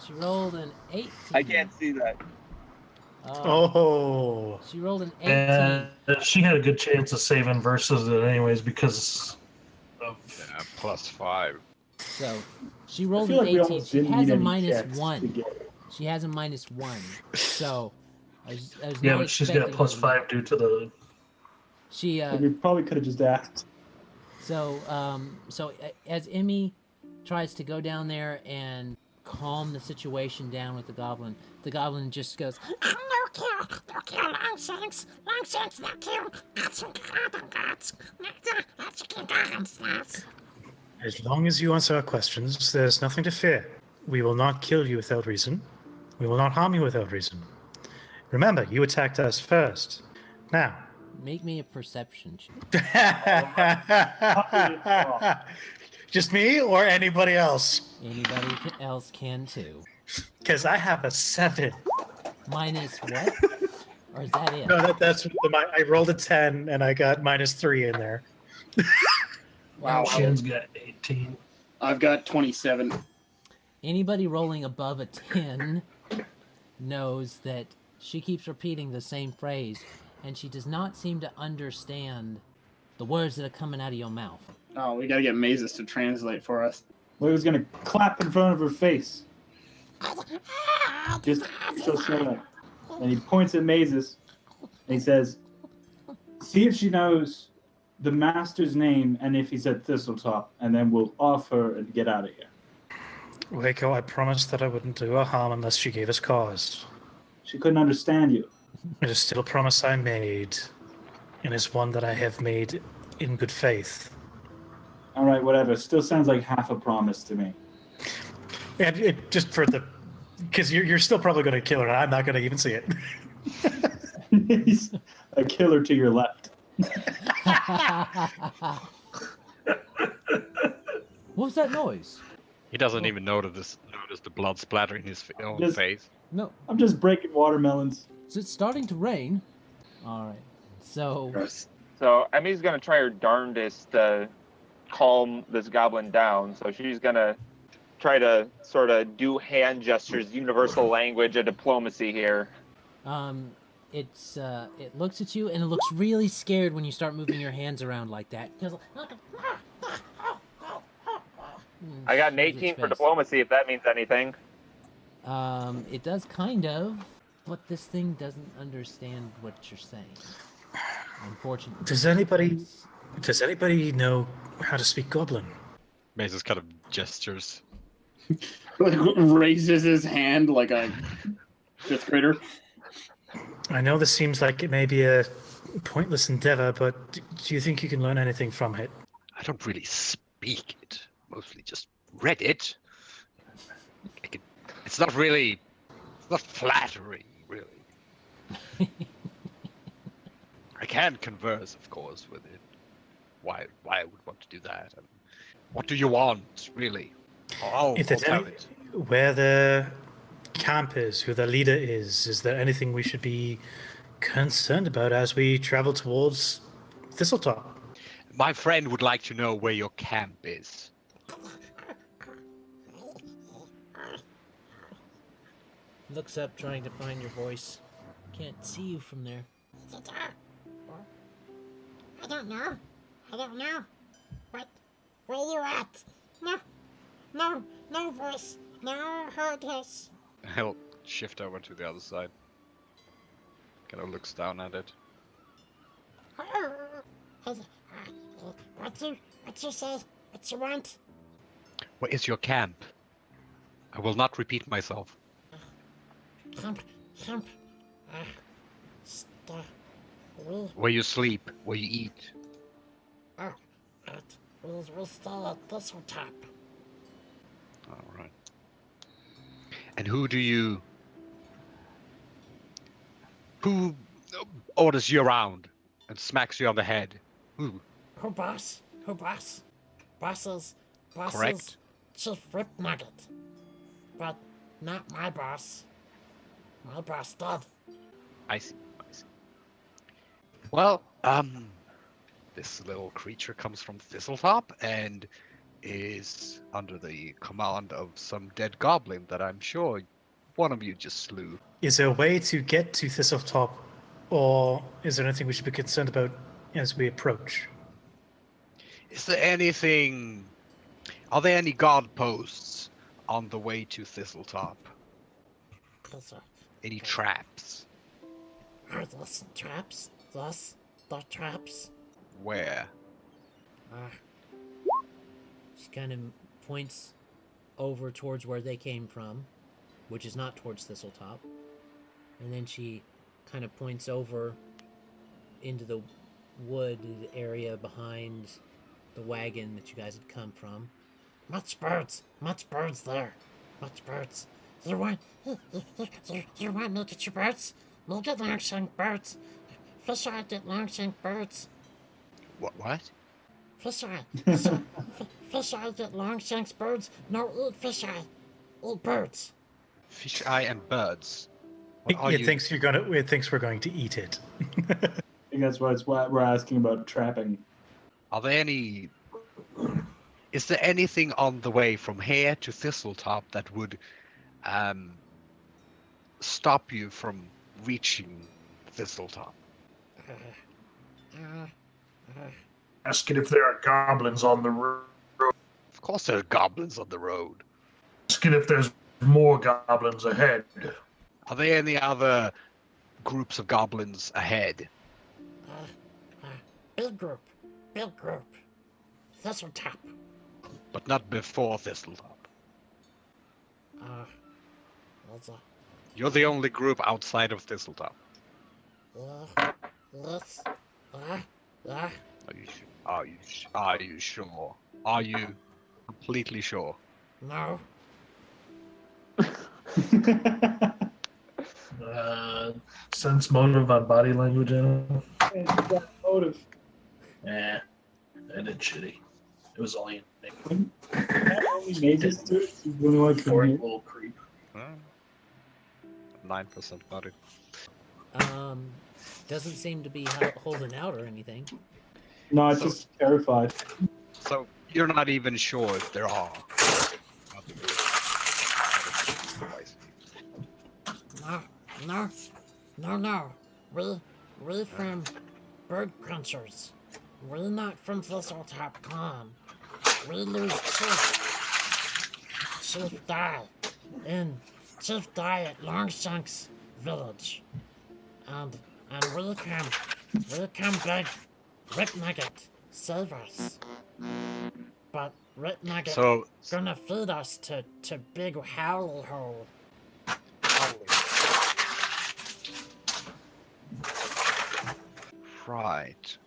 She rolled an 18. I can't see that. Oh. She rolled an 18. And she had a good chance of saving versus it anyways because of Yeah, +5. So she I rolled feel an like we 18. almost She didn't has need a any minus checks to 1. get it. She has a minus 1. So I was Yeah, not but she's got expecting her to- +5 due to the. She So we probably could have just asked. so as Emmy tries to go down there and calm the situation down with the goblin just goes, No kill, long shanks, no kill. As long as you answer our questions, there's nothing to fear. We will not kill you without reason. We will not harm you without reason. Remember, you attacked us first. Now. make me a perception check. Just me or anybody else? Anybody else can too. Because I have a 7. Minus what? Or is that it? No, I rolled a 10 and I got -3 in there. Wow. Shin's got 18. I've got 27. Anybody rolling above a 10 knows that she keeps repeating the same phrase, and she does not seem to understand the words that are coming out of your mouth. Oh, we gotta get Mazus to translate for us. Well, he was gonna clap in front of her face. Just so shut up. And he points at Mazus and he says, "See if she knows the master's name and if he's at Thistletop, and then we'll off her and get out of here." Wayko, I promised that I wouldn't do her harm unless she gave us cause. She couldn't understand you. It is still a promise I made, and it's one that I have made in good faith. All right, whatever. Still sounds like half a promise to me. And it just for the, because you're still probably going to kill her, and I'm not going to even see it. He's a killer to your left. What was that noise? He doesn't even notice the blood splattering his own Just- face. No. I'm just breaking watermelons. Is it starting to rain? Alright. So, So Emmy's gonna try her darndest to calm this goblin down. So she's gonna try to sort of do hand gestures, universal language of diplomacy here. it looks at you and it looks really scared when you start moving your hands around like that. I got an 18 for diplomacy, if that means anything. It does kind of, but this thing doesn't understand what you're saying. Unfortunately. Does anybody know how to speak Goblin? Mazus kind of gestures. Raises his hand like a 5th grader. I know this seems like it may be a pointless endeavor, but do you think you can learn anything from it? I don't really speak it. Mostly just read it. It's not flattering, really. I can converse, of course, with it. Why I would want to do that? And what do you want, really? I'll tell it. Where the camp is, who the leader is there anything we should be concerned about as we travel towards Thistletop? My friend would like to know where your camp is. Looks up, trying to find your voice. Can't see you from there. I don't know. Where you at? No voice. No hurdles. He'll shift over to the other side. Kind of looks down at it. What you say? What you want? Where is your camp? I will not repeat myself. Camp. Where you sleep, where you eat. We stay at Thistletop. All right. And who orders you around and smacks you on the head? Who? Who boss? Boss Correct. is Chief Rip Nugget. But not my boss. My boss dead. I see. Well, this little creature comes from Thistletop and is under the command of some dead goblin that I'm sure one of you just slew. Is there a way to get to Thistletop, or is there anything we should be concerned about as we approach? Is there anything Are there any guard posts on the way to Thistletop? Any traps? Are those traps? Those the traps? Where? She kind of points over towards where they came from, which is not towards Thistletop. And then she kind of points over into the wooded area behind the wagon that you guys had come from. Much birds there. Much birds. You want me to get your birds? Me get long-shank birds. Fish eye get long-shank birds. What? Fish eye. Fish eye get long-shank birds. No, eat fish eye. Eat birds. Fish eye and birds. What are It you? thinks you're gonna. It thinks we're going to eat it. I think that's why we're asking about trapping. Are there any? Is there anything on the way from here to Thistletop that would stop you from reaching Thistletop? Asking if there are goblins on the road. Of course, there are goblins on the road. Asking if there's more goblins ahead. Are there any other groups of goblins ahead? Big group. Thistletop. But not before Thistletop. What's that? You're the only group outside of Thistletop. Yes. Are you sure? Are you completely sure? No. Sense motive on body language, Motive. I did shitty. It was only Mages do it. You really want to for a come here? little creep. 9% body. Doesn't seem to be holding out or anything. No, it's just terrified. So you're not even sure if there are. No. We from bird crunchers. We not from Thistletop Con. We lose Chief die at Longshank's village. And we come beg Rick Nugget save us. But Rick Nugget gonna feed us to Big Howly Hole. Right.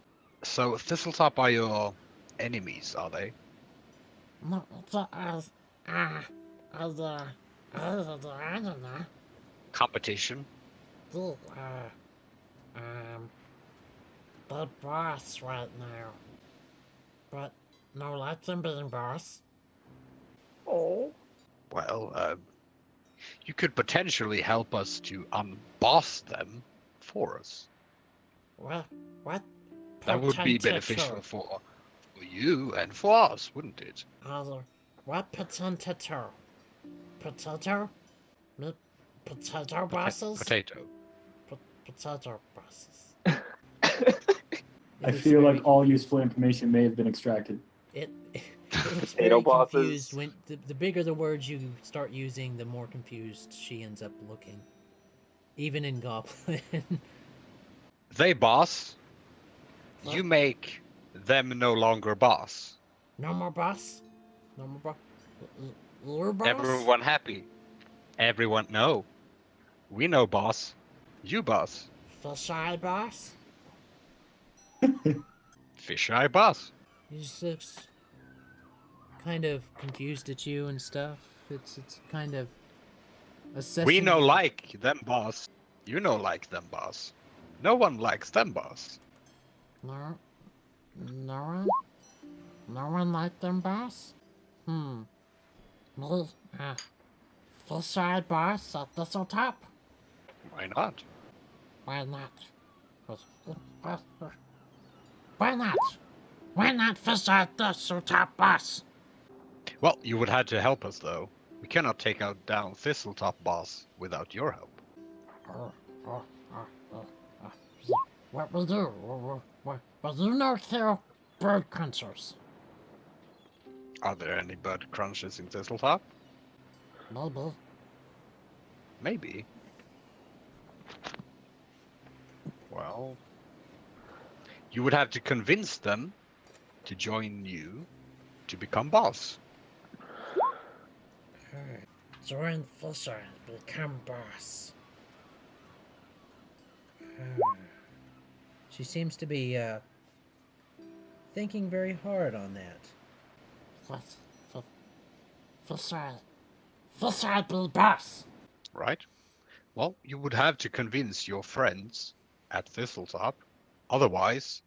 So Thistletop are your enemies, are they? No, it's I don't know. Competition? The boss right now. But no like them being boss. Oh. Well, you could potentially help us to unboss them for us. What? That would be beneficial for you and for us, wouldn't it? What potato? Potato? Me potato bosses? Potato. Potato bosses. I feel like all useful information may have been extracted. It's Potato very bosses. confused. When the bigger the words you start using, the more confused she ends up looking. Even in Goblin. They boss. You make them no longer boss. No more boss? No more boss? You're boss? Everyone happy. Everyone no. We know boss. You boss. Fish eye boss? Fish eye boss. He's just kind of confused at you and stuff. It's kind of assessing. We no like them boss. You no like them boss. No one likes them boss. No one like them boss? Me, fish eye boss at Thistletop? Why not? Why not? Why not? Why not fish eye Thistletop boss? Well, you would have to help us though. We cannot take out down Thistletop boss without your help. What we do? Well, you know kill bird crunchers. Are there any bird crunchers in Thistletop? Maybe. Maybe. Well, you would have to convince them to join you to become boss. Join Fisher, become boss. She seems to be thinking very hard on that. What? Fisher be boss. Right? Well, you would have to convince your friends at Thistletop. Otherwise,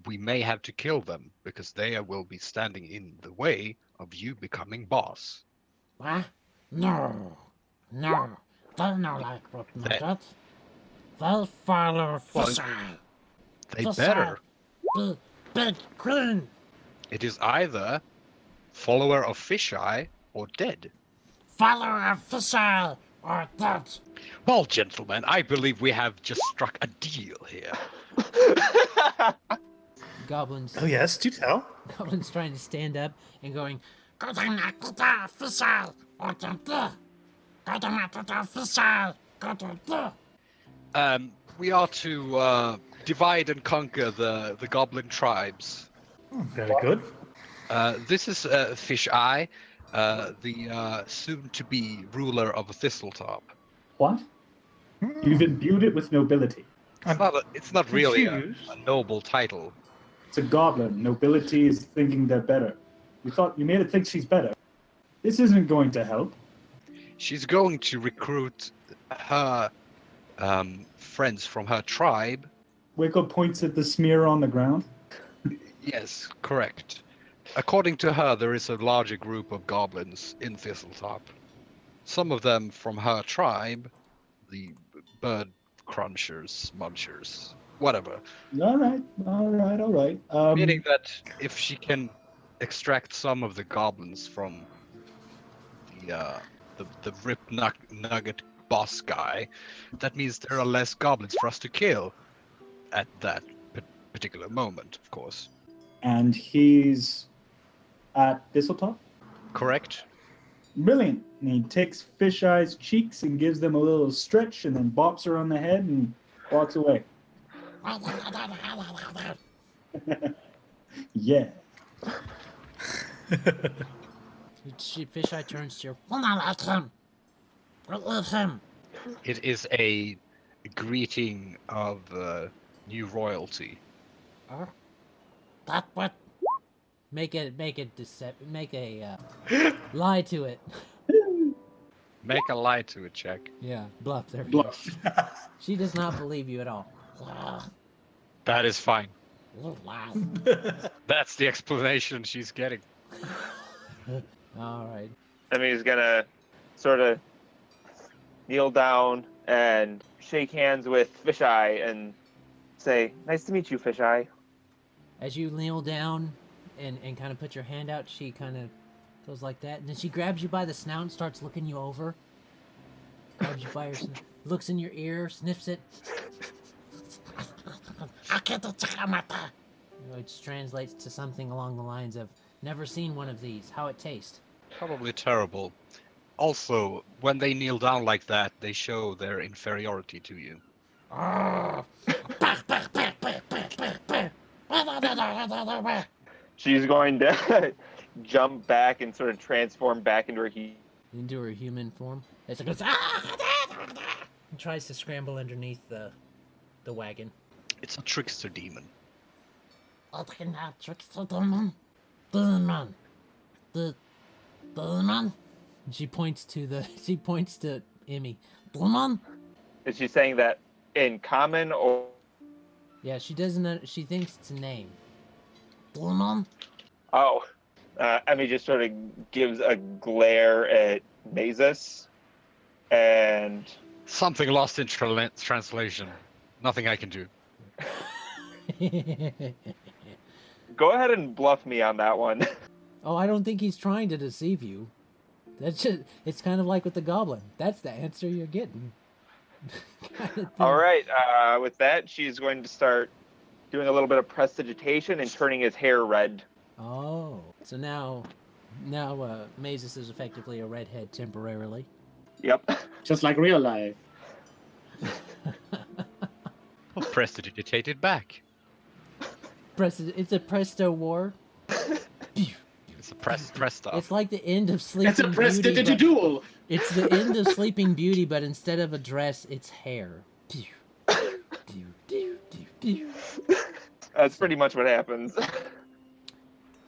we may have to kill them because they will be standing in the way of you becoming boss. What? No. They're not like what Nugget. They'll follow Fisher. They better. Be big green. It is either follower of Fisheye or dead. Follower of Fisher or dead. Well, gentlemen, I believe we have just struck a deal here. Goblin's Oh yes, do tell. Goblin's trying to stand up and going, Fisher or dead. We are to divide and conquer the goblin tribes. Very good. This is Fish Eye, the soon-to-be ruler of Thistletop. What? You've imbued it with nobility. It's not really a confused. noble title. It's a goblin. Nobility is thinking they're better. You made it think she's better. This isn't going to help. She's going to recruit her friends from her tribe. Wayko points at the smear on the ground. Yes, correct. According to her, there is a larger group of goblins in Thistletop. Some of them from her tribe, the bird crunchers, munchers, whatever. All right. Meaning that if she can extract some of the goblins from the Rip Nugget boss guy, that means there are less goblins for us to kill at that particular moment, of course. And he's at Thistletop? Correct? Brilliant. And he takes Fisheye's cheeks and gives them a little stretch and then bops her on the head and walks away. Yeah. Fisheye turns to you. We're not like him. We'll eat him. It is a greeting of new royalty. That what? Make a lie to it. Make a lie to it check. Yeah, bluff. There we Bluff. go. She does not believe you at all. That is fine. You lie. That's the explanation she's getting. All right. I mean, he's gonna sort of kneel down and shake hands with Fisheye and say, "Nice to meet you, Fisheye." As you kneel down and kind of put your hand out, she kind of goes like that, and then she grabs you by the snout and starts looking you over. Grabs you by your snout, looks in your ear, sniffs it, which translates to something along the lines of, "Never seen one of these. How it taste?" Probably terrible. Also, when they kneel down like that, they show their inferiority to you. She's going to jump back and sort of transform back into Into her human form. As it goes, and tries to scramble underneath the wagon. It's a trickster demon. Trickster demon. Demon. The demon. And she points to Emmy. Demon. Is she saying that in common or? Yeah, she doesn't. She thinks it's a name. Demon. Oh, Emmy just sort of gives a glare at Mazus, and Something lost in translation. Nothing I can do. go ahead and bluff me on that one. Oh, I don't think he's trying to deceive you. That's just, it's kind of like with the goblin. That's the answer you're getting. Kind of thing. All right. With that, she's going to start doing a little bit of prestidigitation and turning his hair red. Oh, so now Mazus is effectively a redhead temporarily. Yep. Just like real life. Well, prestidigitated back. It's a presto war. It's a press stuff. It's like the end of Sleeping It's a Beauty. prestidigitaduel. It's the end of Sleeping Beauty, but instead of a dress, it's hair. That's pretty much what happens.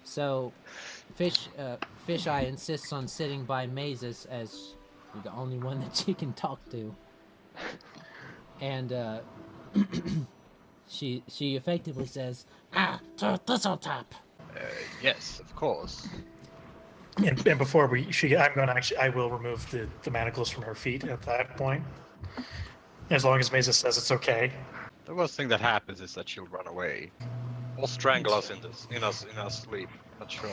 So, Fisheye insists on sitting by Mazus as the only one that she can talk to, and she effectively says, To Thistletop. Yes, of course. And before I will remove the manacles from her feet at that point, as long as Mesa says it's okay. The worst thing that happens is that she'll run away, or strangle us in our sleep. Not sure.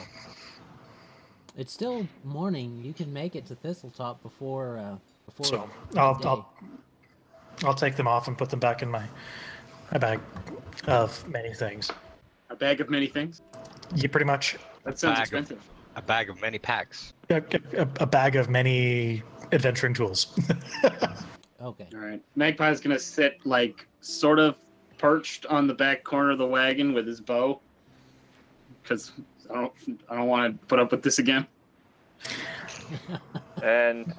it's still morning. You can make it to Thistletop before So day. I'll take them off and put them back in my bag of many things. A bag of many things. Yeah, pretty much. That sounds Bag of- expensive. A bag of many packs. A bag of many adventuring tools. Okay. All right. Magpie's gonna sit like sort of perched on the back corner of the wagon with his bow, because I don't want to put up with this again. And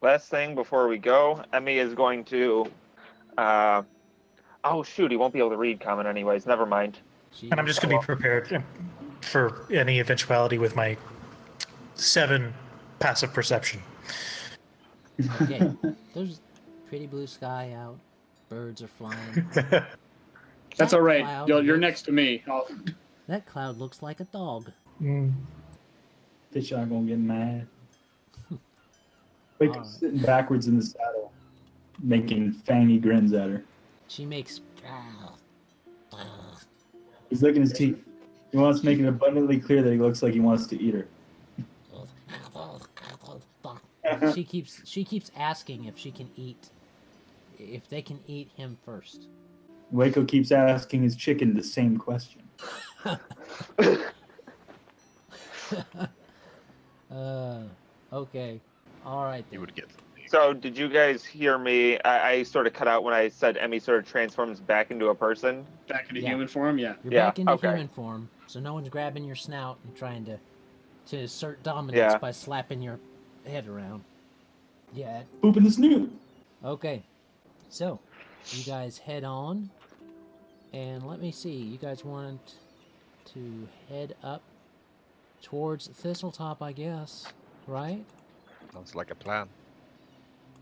last thing before we go, Emmy is going to. Oh shoot, he won't be able to read common anyways. Never mind. And I'm just going to be prepared for any eventuality with my 7 passive perception. Okay. There's pretty blue sky out. Birds are flying. That's That all right. cloud You're looks- next to me. That cloud looks like a dog. Fish aren't gonna get mad. Like sitting backwards in the saddle, making fangy grins at her. She makes. He's licking his teeth. He wants to make it abundantly clear that he looks like he wants to eat her. She keeps asking if she can eat. If they can eat him first. Wayko keeps asking his chicken the same question. Okay. All right. You Then. would get. So, did you guys hear me? I sort of cut out when I said Emmy sort of transforms back into a person. Back into Yeah. human form, yeah. You're Yeah, back into okay. human form, so no one's grabbing your snout and trying to assert dominance Yeah. by slapping your head around. Yeah. Poop in the snoot. Okay. So, you guys head on, and let me see. You guys want to head up towards Thistletop, I guess, right? Sounds like a plan.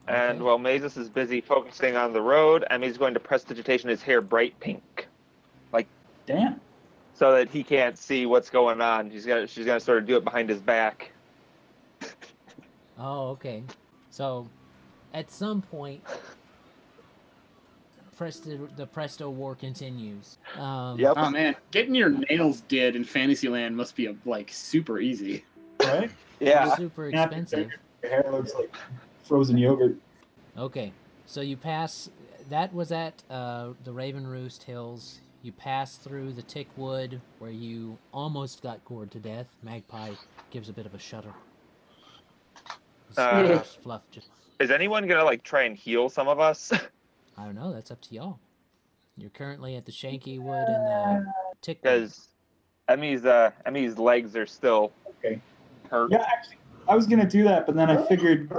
And Okay. while Mazus is busy focusing on the road, Emmy's going to prestidigitation his hair bright pink, Damn. so that he can't see what's going on. She's gonna sort of do it behind his back. Oh, okay. So, at some point, the Presto War continues. Yep. Oh man, getting your nails did in Fantasyland must be like super easy. Right? Yeah. Super Yeah, expensive. Your hair looks like frozen yogurt. Okay, so you pass. That was at the Raven Roost Hills. You pass through the Tick Wood, where you almost got gored to death. Magpie gives a bit of a shudder. Fluff just. Is anyone gonna try and heal some of us? I don't know. That's up to y'all. You're currently at the Shanky Wood and the Tick Wood. Because Emmy's legs are still hurt. Yeah, actually, I was gonna do that, but then I figured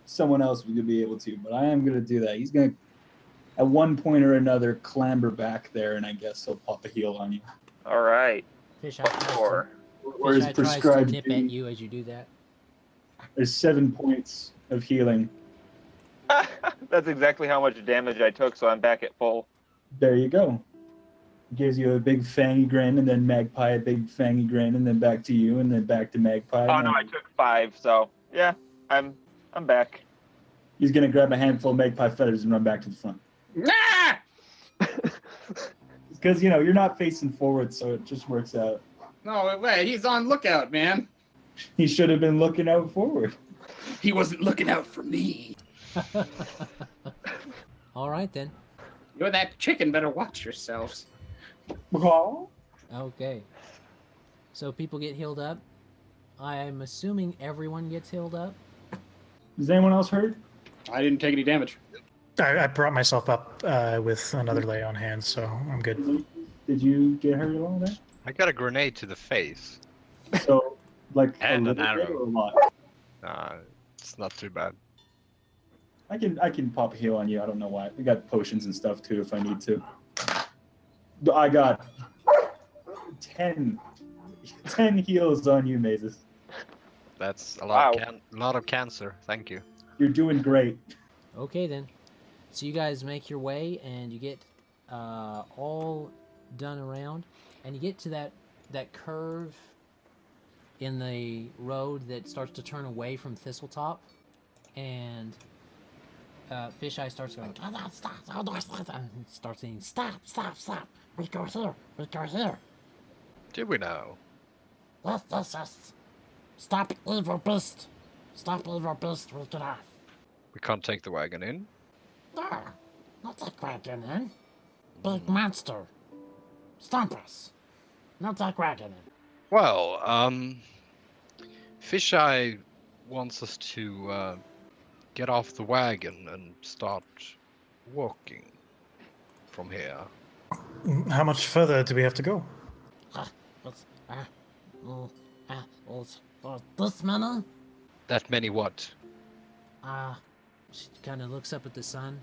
someone else was gonna be able to. But I am gonna do that. He's gonna, at one point or another, clamber back there, and I guess he'll pop a heal on you. All right. Fish What for? Or his Fisheye tries to prescribed nip duty. at you as you do that. There's 7 points of healing. That's exactly how much damage I took, so I'm back at full. There you go. Gives you a big fangy grin, and then Magpie a big fangy grin, and then back to you, and then back to Magpie. Oh and no, I then took 5, so yeah, I'm back. He's gonna grab a handful of Magpie feathers and run back to the front. Ah! Because you're not facing forward, so it just works out. No way, he's on lookout, man. He should have been looking out forward. He wasn't looking out for me. All right then. You and that chicken better watch yourselves. Oh. Okay. So people get healed up. I'm assuming everyone gets healed up. Is anyone else hurt? I didn't take any damage. I brought myself up with another lay on hand, so I'm good. Did you get hurt at all there? I got a grenade to the face. So, like a And an little bit arrow. or a lot? It's not too bad. I can pop a heal on you. I don't know why. We got potions and stuff too if I need to. I got 10 heals on you, Mazus. That's a lot, Wow. lot of cancer. Thank you. You're doing great. Okay then. So you guys make your way and you get all done around, and you get to that curve in the road that starts to turn away from Thistletop, and Fisheye starts going, stop, starts saying, stop, we go here. Did we know? Yes. Stop evil beast, we get off. We can't take the wagon in. There, not that wagon in. Big monster. Stomp us. Not that wagon in. Well, Fisheye wants us to get off the wagon and start walking from here. How much further do we have to go? This many? That many what? She kind of looks up at the sun,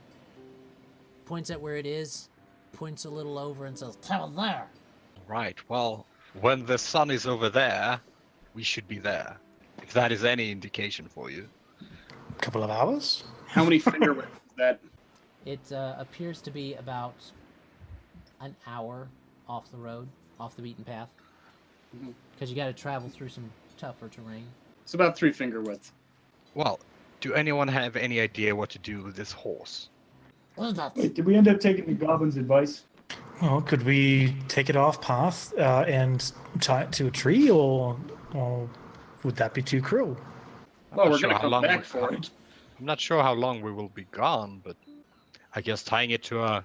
points at where it is, points a little over and says, Till there. Right, well, when the sun is over there, we should be there. If that is any indication for you. A couple of hours? How many finger widths is that? It appears to be about an hour off the road, off the beaten path, because you got to travel through some tougher terrain. It's about 3 finger widths. Well, do anyone have any idea what to do with this horse? Wait, did we end up taking the goblin's advice? Well, could we take it off path and tie it to a tree, or would that be too cruel? Well, not we're sure going to how come long back we- for it. I'm not sure how long we will be gone, but I guess tying it to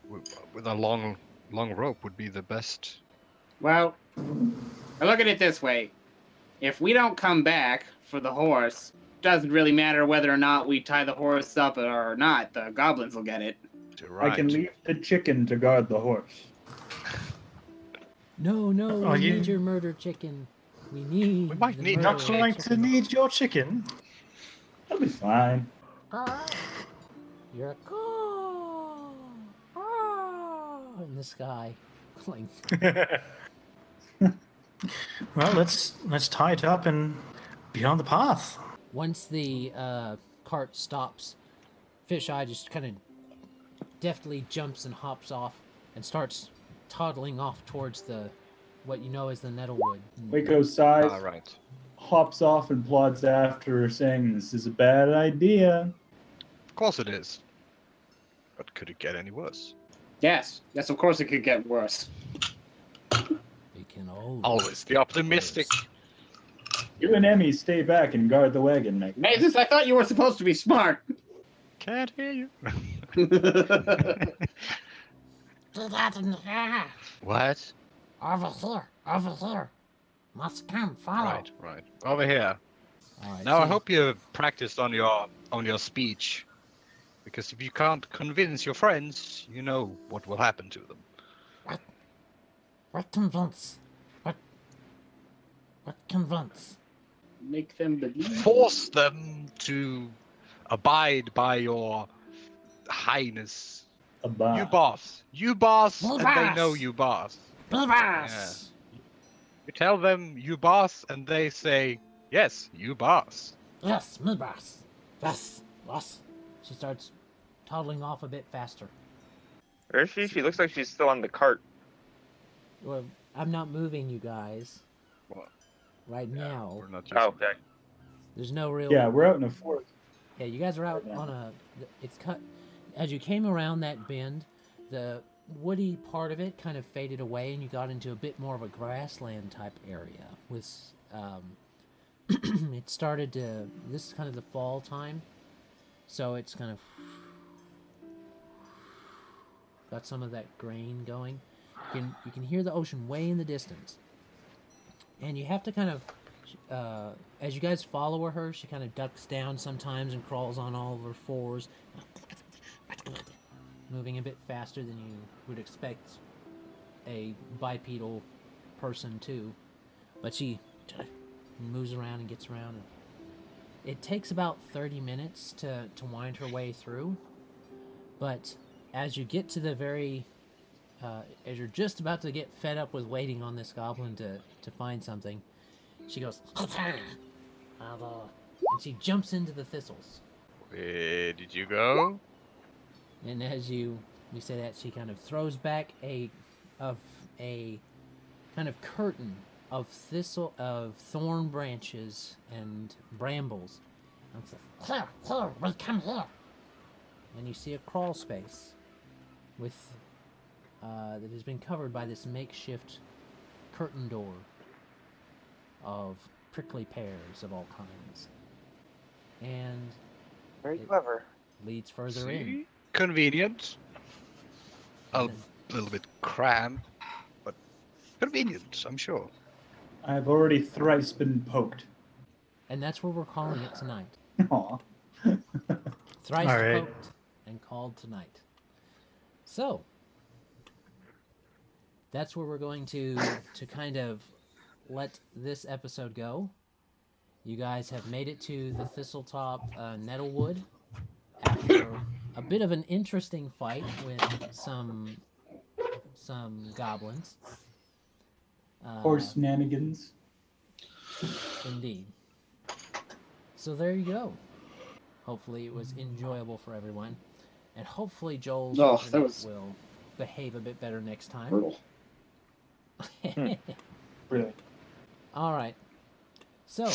with a long rope would be the best. Well, I look at it this way. If we don't come back for the horse, doesn't really matter whether or not we tie the horse up or not. The goblins will get it. Right. I can leave the chicken to guard the horse. No, Oh, we you- need your murder chicken. We need. We might the need murder Not going to chicken. need your chicken. That'll be fine. You're a call in the sky. Like, Well, let's tie it up and be on the path. once the cart stops, Fisheye just kind of deftly jumps and hops off and starts toddling off towards what you know as the Nettlewood. Wayko sighs, Right. hops off and plods after her, saying, "This is a bad idea." Of course it is. But could it get any worse? Yes, of course it could get worse. It can Always the optimistic. You and Emmy stay back and guard the wagon, Meg. Mazus, I thought you were supposed to be smart. Can't hear you. Do that in here. What? Over here. Must come, follow. Right. Over here. All right, Now I so- hope you practiced on your speech, because if you can't convince your friends, you know what will happen to them. What convince? What convince? Make them believe. Force them to abide by your highness. Abide. You boss, You and boss. they know you boss. Beavers! You tell them you boss, and they say, yes, you boss. Yes, me boss. Yes. She starts toddling off a bit faster. Where is she? She looks like she's still on the cart. Well, I'm not moving you guys What? right now. We're not Oh, okay. There's no real. Yeah, we're out in the forest. Yeah, you guys are out Yeah. on a. It's cut. As you came around that bend, the woody part of it kind of faded away, and you got into a bit more of a grassland type area. With, it started to. This is kind of the fall time, so it's kind of got some of that grain going. You can hear the ocean way in the distance, and you have to kind of, as you guys follow her, she kind of ducks down sometimes and crawls on all of her fours, moving a bit faster than you would expect a bipedal person to. But she moves around and gets around. And it takes about 30 minutes to wind her way through. But as you get to the very... as you're just about to get fed up with waiting on this goblin to find something, she goes... and she jumps into the thistles. Where did you go? And as you say that, she kind of throws back a kind of curtain of thorn branches and brambles. And says, Here, we come here. and you see a crawl space with that has been covered by this makeshift curtain door of prickly pears of all kinds, and Very it clever. leads further in. See? Convenient. A And then- little bit cramped, but convenient, I'm sure. I've already thrice been poked. And that's where we're calling it tonight. Aw. Thrice All right. poked and called tonight. So that's where we're going to kind of let this episode go. You guys have made it to the Thistletop Nettlewood after a bit of an interesting fight with some goblins. Or shenanigans. Indeed. So there you go. Hopefully it was enjoyable for everyone. And hopefully Joel's Oh, internet that was- will behave a bit better next time. Brutal. Really. All right. So,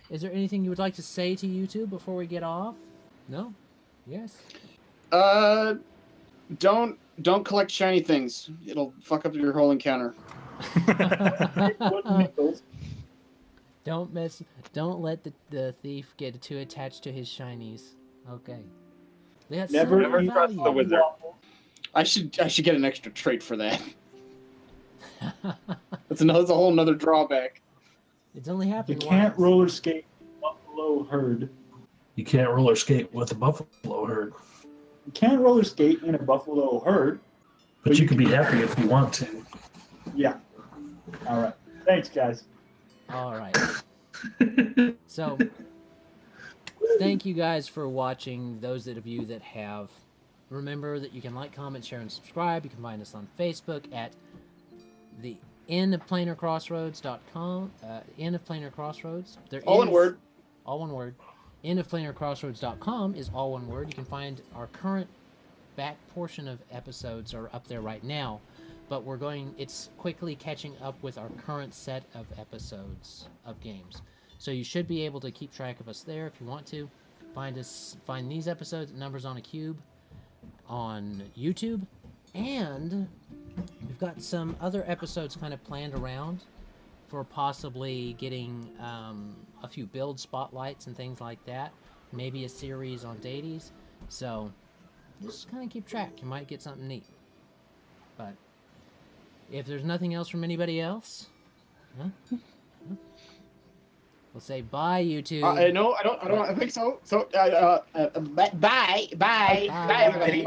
is there anything you would like to say to YouTube before we get off? No? Yes? Don't collect shiny things. It'll fuck up your whole encounter. Don't let the thief get too attached to his shinies. Okay. They have Never sentimental trust the value. wizard. I should get an extra trait for that. That's a whole nother drawback. It's only You happened can't once. roller skate buffalo herd. You can't roller skate with a buffalo herd, You can't roller skate in a buffalo herd. but you can be happy if you want to. Yeah. All right. Thanks, guys. All right. So, thank you guys for watching. Those of you that have, remember that you can like, comment, share, and subscribe. You can find us on Facebook at the endofplanarcrossroads.com. End of Planar Crossroads. There All one is- word. All one word. Endofplanarcrossroads.com is all one word. You can find our current back portion of episodes are up there right now, but it's quickly catching up with our current set of episodes of games. So you should be able to keep track of us there if you want to. Find these episodes at Numbers on a Cube on YouTube, and we've got some other episodes kind of planned around for possibly getting a few build spotlights and things like that. Maybe a series on deities. So just kind of keep track. You might get something neat. But if there's nothing else from anybody else, we'll say bye, YouTube. No, I don't think so. So, bye, everybody.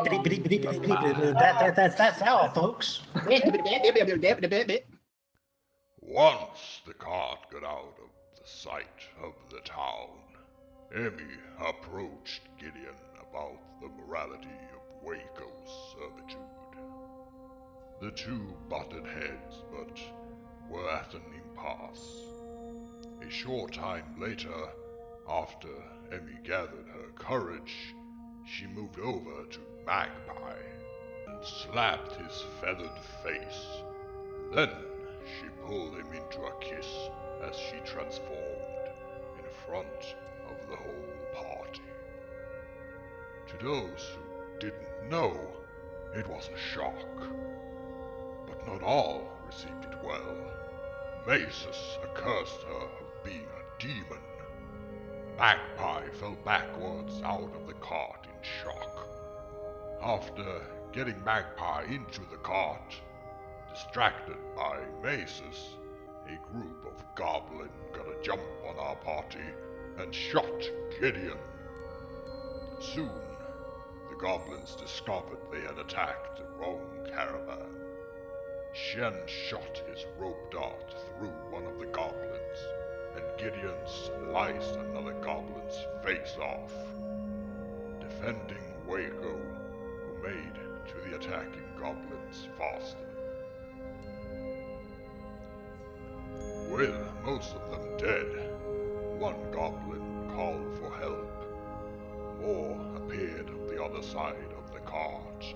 That's all, folks. Once the cart got out of the sight of the town, Emmy approached Gideon about the morality of Wayko's servitude. The two butted heads, but were at an impasse. A short time later, after Emmy gathered her courage, she moved over to Magpie and slapped his feathered face. Then she pulled him into a kiss as she transformed in front of the whole party. To those who didn't know, it was a shock. But not all received it well. Mazus accused her of being a demon. Magpie fell backwards out of the cart in shock. After getting Magpie into the cart, Distracted by Mazus, a group of goblins got a jump on our party and shot Gideon. Soon, the goblins discovered they had attacked the wrong caravan. Shien shot his rope dart through one of the goblins, and Gideon sliced another goblin's face off, defending Wayko, who made to the attacking goblins faster. With most of them dead, one goblin called for help. More appeared on the other side of the cart.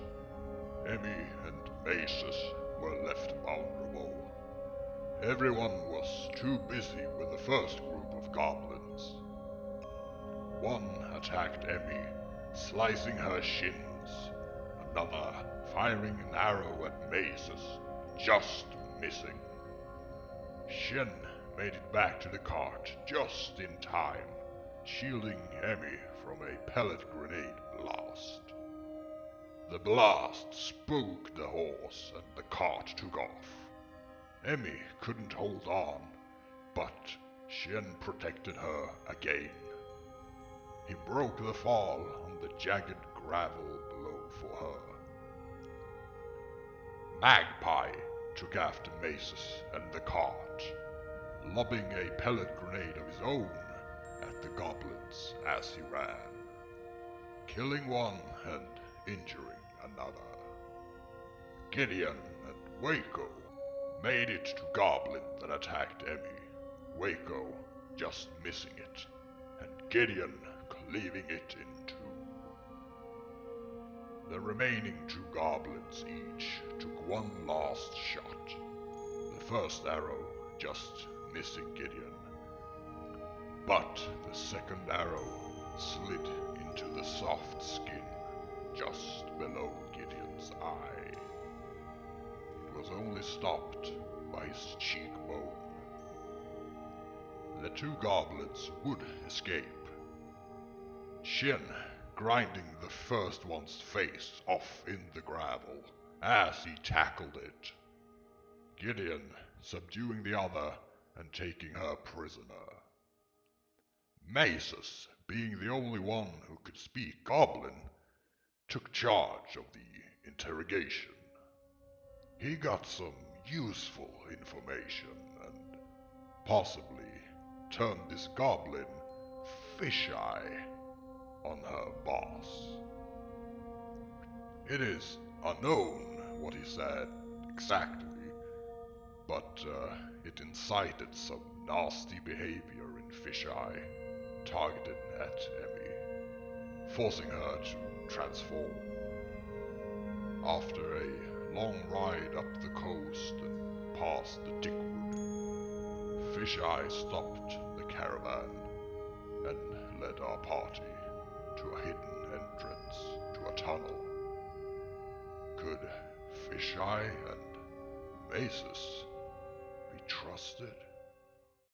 Emmy and Mazus were left vulnerable. Everyone was too busy with the first group of goblins. One attacked Emmy, slicing her shins. Another firing an arrow at Mazus, just missing. Shien made it back to the cart just in time, shielding Emmy from a pellet grenade blast. The blast spooked the horse and the cart took off. Emmy couldn't hold on, but Shien protected her again. He broke the fall on the jagged gravel below for her. Magpie took after Mazus and the cart, lobbing a pellet grenade of his own at the goblins as he ran, killing one and injuring another. Gideon and Wayko made it to goblin that attacked Emmy, Wayko just missing it, and Gideon cleaving it in two. The remaining two goblins each took one last shot, the first arrow just missing Gideon. But the second arrow slid into the soft skin just below Gideon's eye. It was only stopped by his cheekbone. The two goblins would escape, Shien grinding the first one's face off in the gravel as he tackled it. Gideon subduing the other and taking her prisoner. Mazus, being the only one who could speak Goblin, took charge of the interrogation. He got some useful information and possibly turned this Goblin fish-eye on her boss. It is unknown what he said exactly, but it incited some nasty behavior in Fish-Eye, targeted at Emmy, forcing her to transform. After a long ride up the coast and past the Dickwood, Fish-Eye stopped the caravan and led our party to a hidden entrance to a tunnel. Could Fish-Eye and Mazus be trusted?